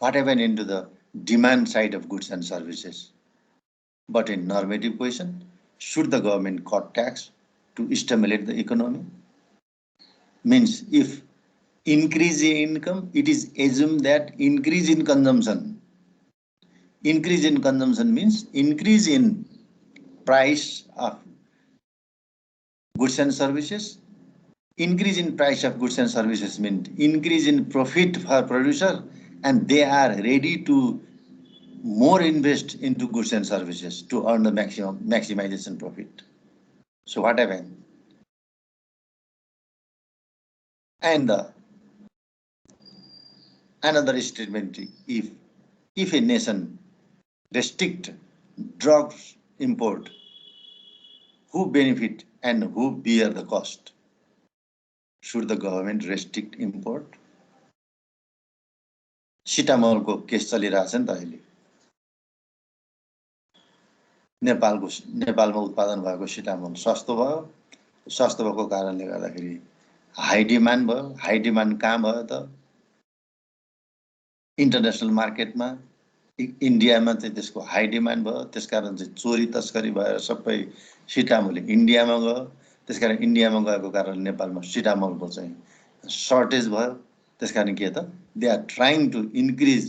what happened into the demand side of goods and services but in normative question should the government cut tax to stimulate the economy means if increase in income it is assumed that increase in consumption means increase in price of goods and services increase in price of goods and services means increase in profit for producer and they are ready to more invest into goods and services to earn the maximization profit so what happened And another statement, if a nation restrict drugs import, who benefit and who bear the cost? Should the government restrict import? सिटामोलको case चलिरहेछ नि त अहिले। नेपालमा उत्पादन भएको सिटामोल सस्तो भयो। सस्तो भएको कारणले गर्दाखेरि हाई डिमान्ड भयो। हाई डिमान्ड कहाँ भयो त? इन्टरनेसनल मार्केटमा। इन्डियामा चाहिँ त्यसको हाई डिमान्ड भयो। त्यसकारण चाहिँ चोरी तस्करी भएर सबै सिटामोल इन्डियामा गयो। त्यसकारण इन्डियामा गएको कारण नेपालमा सिटामोलको चाहिँ सर्टेज भयो। त्यसकारण के त? They are trying to increase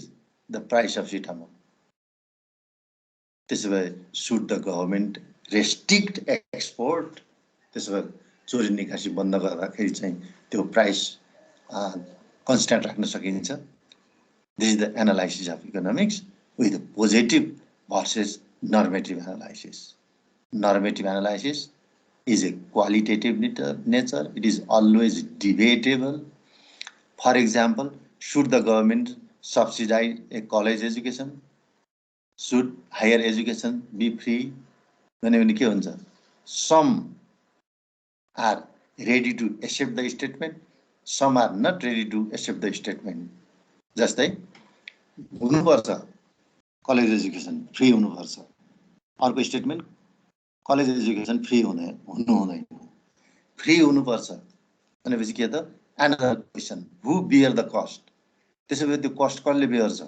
the price of Cetamol. त्यसो भए should the government restrict export? त्यसो भए चोरी निकासी बन्द गर्दाखेरि चाहिँ त्यो प्राइस कन्स्ट्यान्ट राख्न सकिन्छ। This is the analysis of economics with positive versus normative analysis. Normative analysis is a qualitative nature. It is always debatable. For example, should the government subsidize a college education? Should higher education be free? भने के हुन्छ? Some are ready to accept the statement. Some are not ready to accept the statement. जस्तै हुनुपर्छ college education free हुनुपर्छ। अर्को statement college education free हुनु हुँदैन। Free हुनुपर्छ भनेपछि के त? Another question, who bear the cost? त्यसो भए त्यो कस्ट कसले बियर्छ?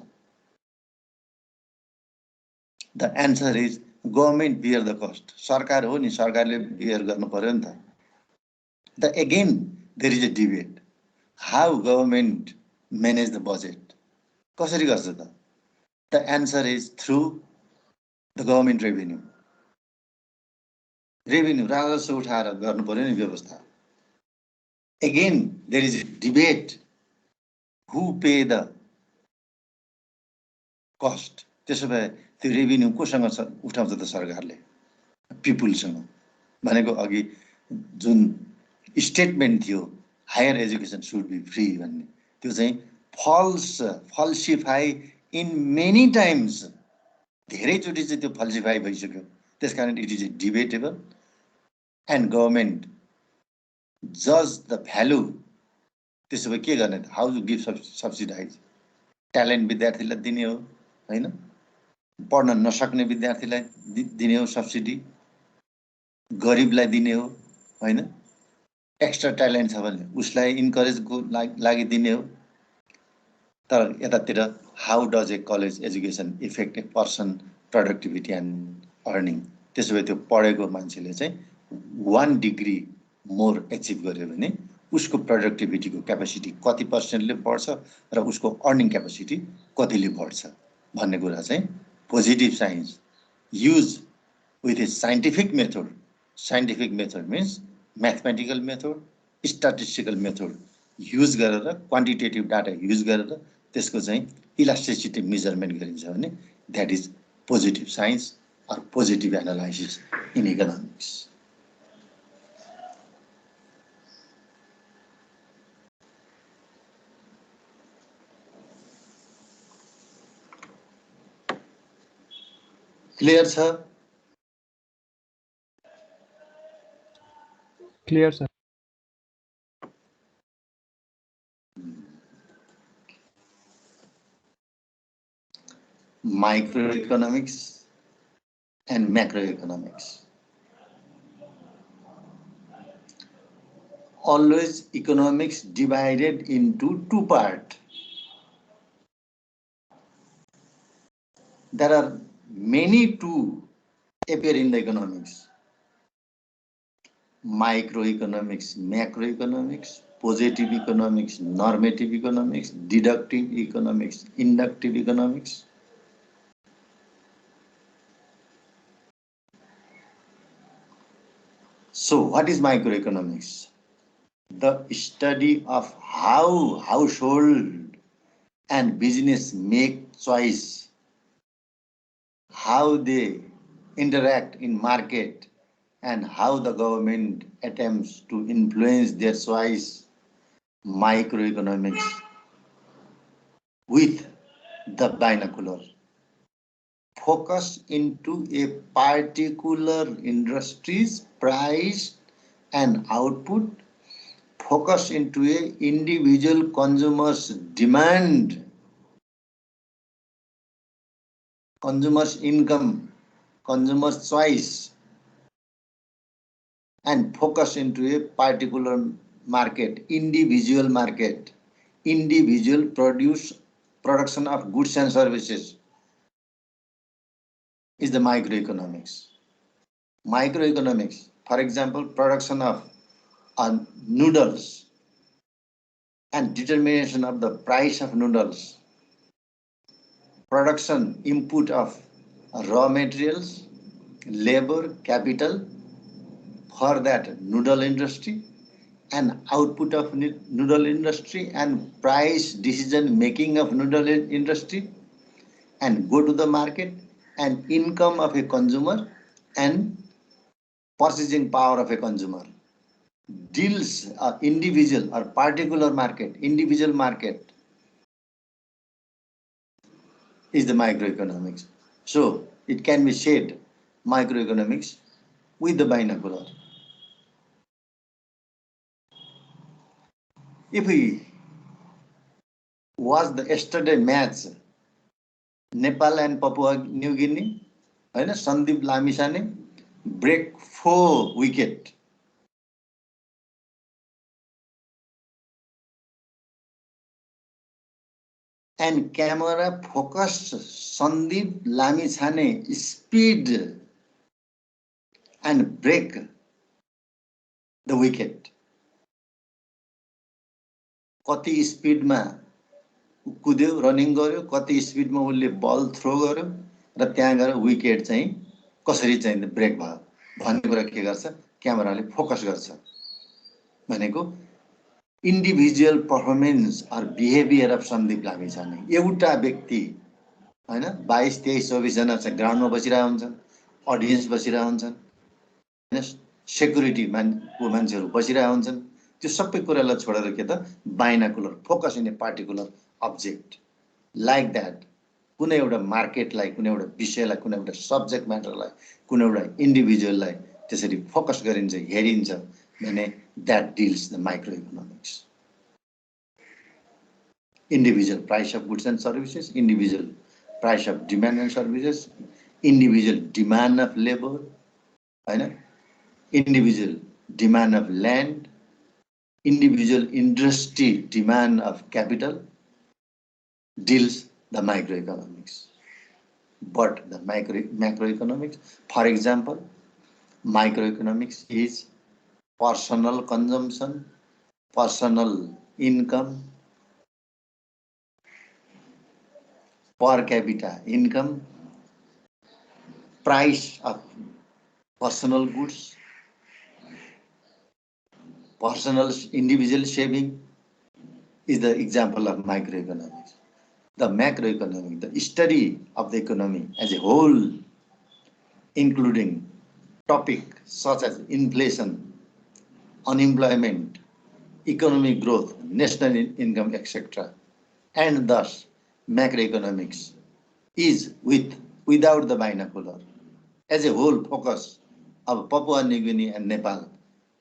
The answer is government bear the cost. सरकार हो नि, सरकारले बियर गर्नु पर्यो नि त। The again there is a debate, how government manage the budget? कसरी गर्छ त? The answer is through the government revenue. Revenue, राजस्व उठाएर गर्नु पर्यो नि व्यवस्था। Again, there is a debate, who pay the cost? त्यसो भए त्यो रेभिन्यू कोसँग उठाउँछ त? सरकारले, पिपुलसँग। भनेको अघि जुन स्टेटमेन्ट थियो higher education should be free भन्ने, त्यो चाहिँ फल्सिफाई इन मेनी टाइम्स। धेरैचोटि चाहिँ त्यो फल्सिफाई भइसक्यो। त्यसकारण it is a debatable and government जज द भ्यालु। त्यसो भए के गर्ने त? How to give subsidize? Talent विद्यार्थीलाई दिने हो होइन? पढ्न नसक्ने विद्यार्थीलाई दिने हो सब्सिडी? गरिबलाई दिने हो होइन? एक्स्ट्रा ट्यालेन्ट छ भने उसलाई इन्करेजको लागि दिने हो। तर यतातिर how does a college education effect a person productivity and earning? त्यसो भए त्यो पढेको मान्छेले चाहिँ 1 डिग्री मोर एचिभ गर्यो भने उसको प्रोडक्टिभिटीको क्यापेसिटी कति पर्सेन्टले बढ्छ र उसको अर्निङ क्यापेसिटी कतिले बढ्छ भन्ने कुरा चाहिँ positive science use with a scientific method. Scientific method means mathematical method, statistical method use गरेर, क्वान्टिटेटिभ डाटा युज गरेर त्यसको चाहिँ इलास्टिसिटी मेजरमेन्ट गरिन्छ भने that is positive science or positive analysis in economics. Clear छ? Clear, sir. Microeconomics and macroeconomics. Always economics divided into two parts. There are many two appear in the economics. Microeconomics, macroeconomics, positive economics, normative economics, deductive economics, inductive economics. So what is microeconomics? The study of how household and business make choice, how they interact in market, and how the government attempts to influence their choice microeconomics with the binocular. Focus into a particular industry's price and output. Focus into a individual consumer's demand, consumer's income, consumer's choice, and focus into a particular market, individual market, individual production of goods and services is the microeconomics. Microeconomics, for example, production of noodles and determination of the price of noodles, production input of raw materials, labor, capital for that noodle industry, and output of noodle industry and price decision making of noodle industry, and go to the market, and income of a consumer and purchasing power of a consumer. Deals individual or particular market, individual market is the microeconomics. So it can be said microeconomics with the binocular. If we watch the yesterday match, Nepal and Papua New Guinea, Sandeep Lamisane break 4 wickets. And camera focused Sandeep Lamisane speed and break the wicket. कति स्पिडमा कुद्यो, running गर्यो, कति स्पिडमा उसले बल throw गर्यो र त्यहाँ गएर wicket चाहिँ कसरी चाहिँ ब्रेक भयो भन्ने कुरा के गर्छ, क्यामेराले फोकस गर्छ। भनेको individual performance or behaviour of Sandeep Lamichhane. एउटा व्यक्ति हैन 22, 23, 24 जना चाहिँ ग्राउन्डमा बसिरहेका हुन्छन्, अडियन्स बसिरहेका हुन्छन्, हैन सेक्युरिटी मान्छेहरू बसिरहेका हुन्छन्। त्यो सबै कुरालाई छोडेर के त binocular focus in a particular object like that. कुनै एउटा मार्केटलाई, कुनै एउटा विषयलाई, कुनै एउटा सब्जेक्ट म्याटरलाई, कुनै एउटा इन्डिभिजुअललाई त्यसरी फोकस गरिन्छ, हेरिन्छ भने that deals the micro economics. Individual price of goods and services, individual price of demand and services, individual demand of labor, individual demand of land, individual industry demand of capital deals the microeconomics. But the macroeconomics, for example, microeconomics is personal consumption, personal income, per capita income, price of personal goods, personal individual saving is the example of microeconomics. The macroeconomic, the study of the economy as a whole, including topics such as inflation, unemployment, economic growth, national income, etc. And thus, macroeconomics is without the binocular. As a whole focus of Papua New Guinea and Nepal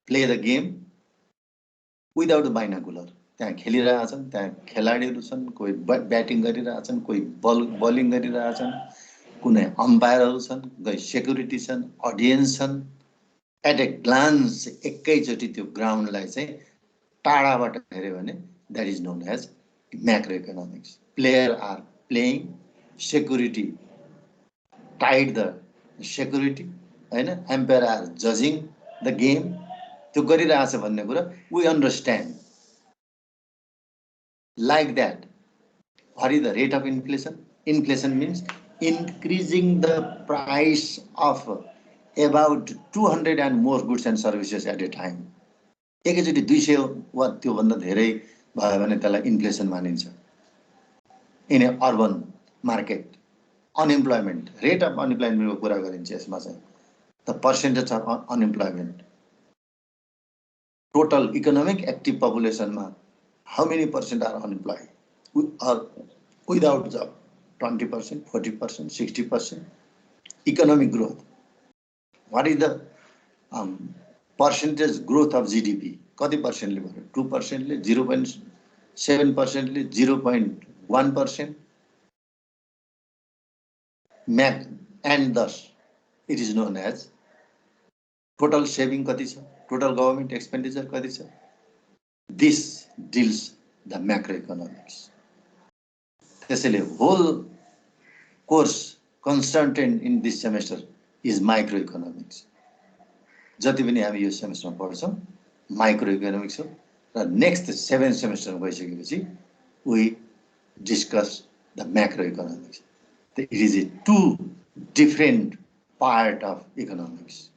play the game without the binocular. त्यहाँ खेलिरहेछन्, त्यहाँ खेलाडीहरू छन्, कोही batting गरिरहेछन्, कोही bowling गरिरहेछन्, कुनै अम्पायरहरू छन्, कोही सेक्युरिटी छन्, अडियन्स छन्। एट ए ग्लान्स एकैचोटि त्यो ग्राउन्डलाई चाहिँ टाढाबाट हेर्यो भने that is known as macroeconomics. Players are playing, security tied the security, umpire are judging the game. त्यो गरिरहेछ भन्ने कुरा we understand. Like that, what is the rate of inflation? Inflation means increasing the price of about 200 and more goods and services at a time. एकैचोटि 200 वा त्योभन्दा धेरै भयो भने त्यसलाई इन्फ्लेसन मानिन्छ। In a urban market unemployment, rate of अनइम्प्लोइमेन्टको कुरा गरिन्छ यसमा चाहिँ। The percentage of unemployment total economic active पपुलेसनमा How many percent are unemployed or without job? 20%, 40%, 60%. Economic growth. What is the percentage growth of GDP? कति पर्सेन्टले भन्यो? 2%ले 0.7%ले 0.1%. And thus it is known as total saving कति छ? Total government expenditure कति छ? This deals the macroeconomics. त्यसैले whole course consultant in this semester is microeconomics. जति पनि हामी यो सेमेस्टरमा पढ्छौँ माइक्रोइकोनोमिक्स हो र नेक्स्ट 7 सेमेस्टरमा गइसकेपछि we discuss the macroeconomics. It is a two different part of economics.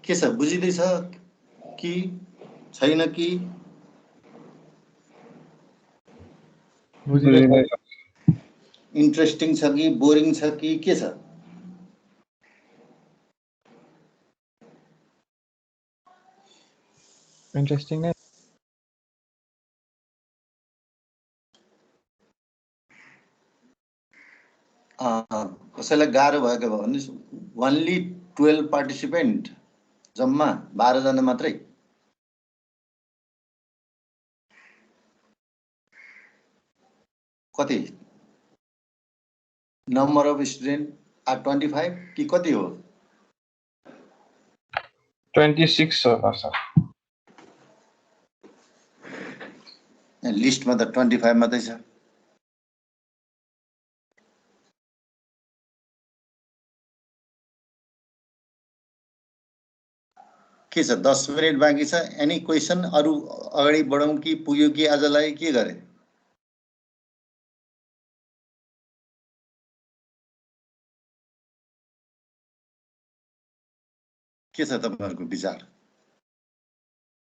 के छ बुझिदै छ कि छैन कि बुझिँदै छ इन्ट्रेस्टिङ छ कि बोरिङ छ कि के छ इन्ट्रेस्टिङ नै कसैलाई गाह्रो भएको भयो भने only 12 पार्टिसिपेन्ट जम्मा 12 जना मात्रै कति नम्बर अफ स्टुडेन्ट आर 25 कि कति हो 26 होला सर लिस्टमा त 25 मात्रै छ के छ 10 मिनेट बाँकी छ एनी क्वेसन अरु अगाडि बढौं कि पुग्यो कि आजलाई के गरे के छ तपाईहरुको विचार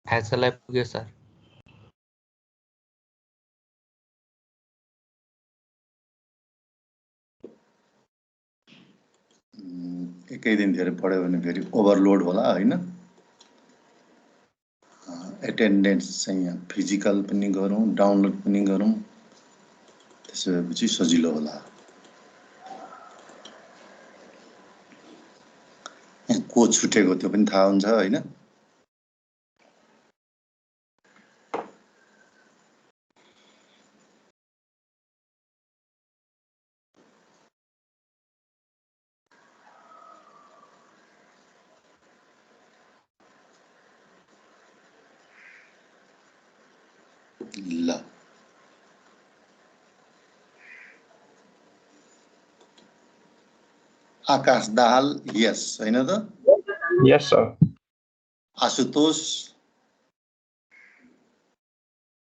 आजलाई पुग्यो सर एकै दिन धेरै पढ्यो भने फेरि ओभरलोड होला हैन एटेन्डेन्स चाहिँ यहाँ फिजिकल पनि गरौँ डाउनलोड पनि गरौँ त्यसपछि सजिलो होला को छुटेको त्यो पनि थाहा हुन्छ हैन ल आकाश दाहाल यस हैन त yes sir Ashutosh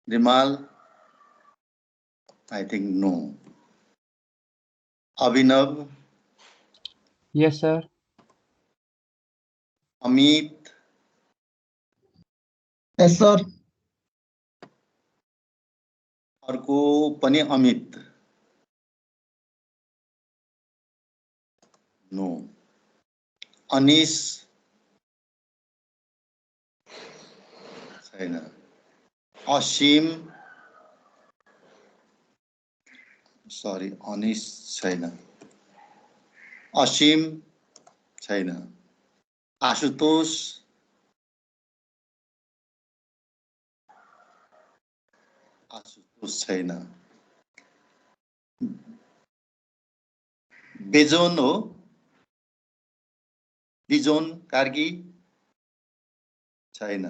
Rimal I think no Abhinav yes sir Amit yes sir अर्को पनि अमित नो अनिश छैन असीम सरी अनिश छैन असीम छैन आशुतोष आशुतोष छैन बेजोन हो बिजोन कार्की छैन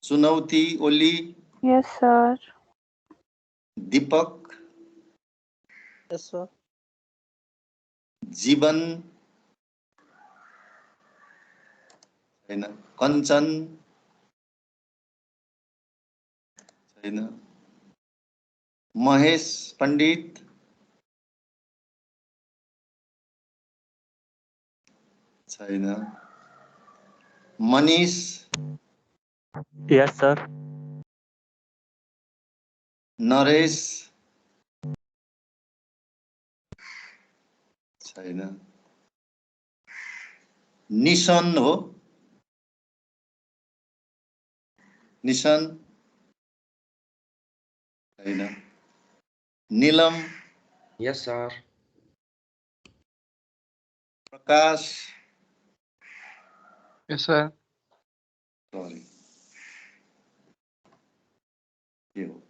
सुनौती ओली यस सर दीपक यस सर जीवन छैन कञ्चन छैन महेश पण्डित छैन मनीष Yes, sir. नरेश छैन निशन हो निशन छैन नीलम Yes, sir. प्रकाश Yes, sir. सरी के हो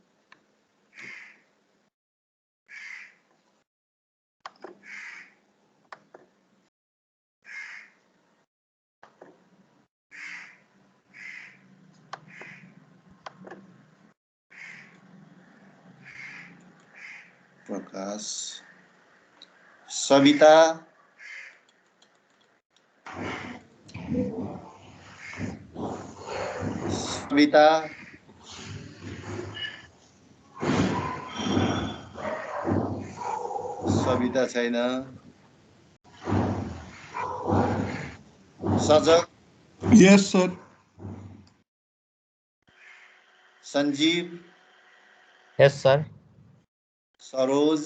प्रकाश सविता सविता सविता छैन सजग Yes, sir. Sanjeev Yes, sir. Saroj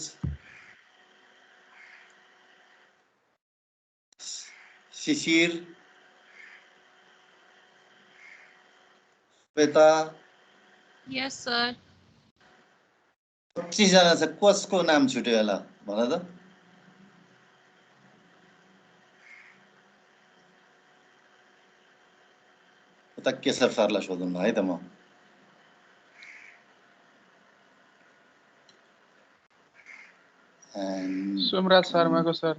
शिशिर श्वेता Yes, sir. 25 जना छ कसको नाम छुट्यो होला भन त उता केशव सरलाई सोधौँ न है त म सोमराज शर्माको सर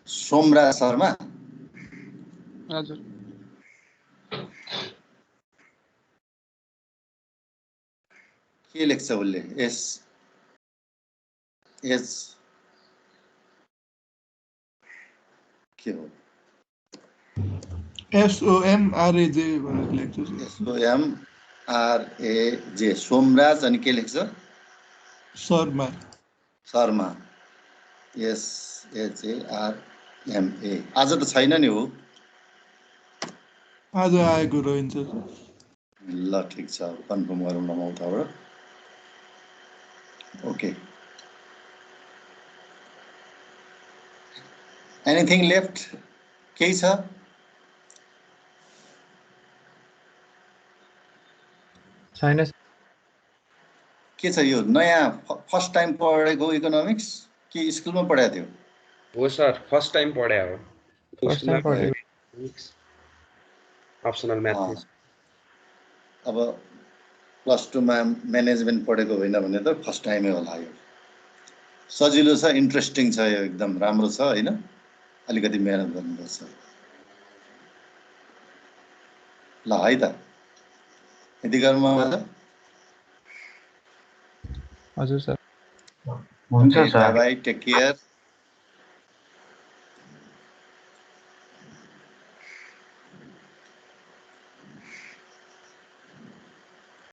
सोमराज शर्मा हजुर के लेख्छ उसले एस एच के हो SOMRAJ भनेर लेख्छ sir. SOMRAJ सोमराज अनि के लेख्छ शर्मा शर्मा SHARMA आज त छैन नि हो आज आएको रहन्छ sir. ल ठिक छ कन्फर्म गरौँ न म उताबाट ओके एनिथिङ लेफ्ट केही छ छैन के छ यो नयाँ फर्स्ट टाइम पढेको इकोनोमिक्स कि स्कुलमा पढाएको थियो हो सर फर्स्ट टाइम पढायो हो First time पढेको। अप्सनल म्याथ अब प्लस टूमा म्यानेजमेन्ट पढेको होइन भने त फर्स्ट टाइमै होला यो सजिलो छ इन्ट्रेस्टिङ छ यो एकदम राम्रो छ होइन अलिकति मेहनत गर्नुपर्छ ल है त यति गरौँ आज हजुर sir Okay, bye bye. Take care.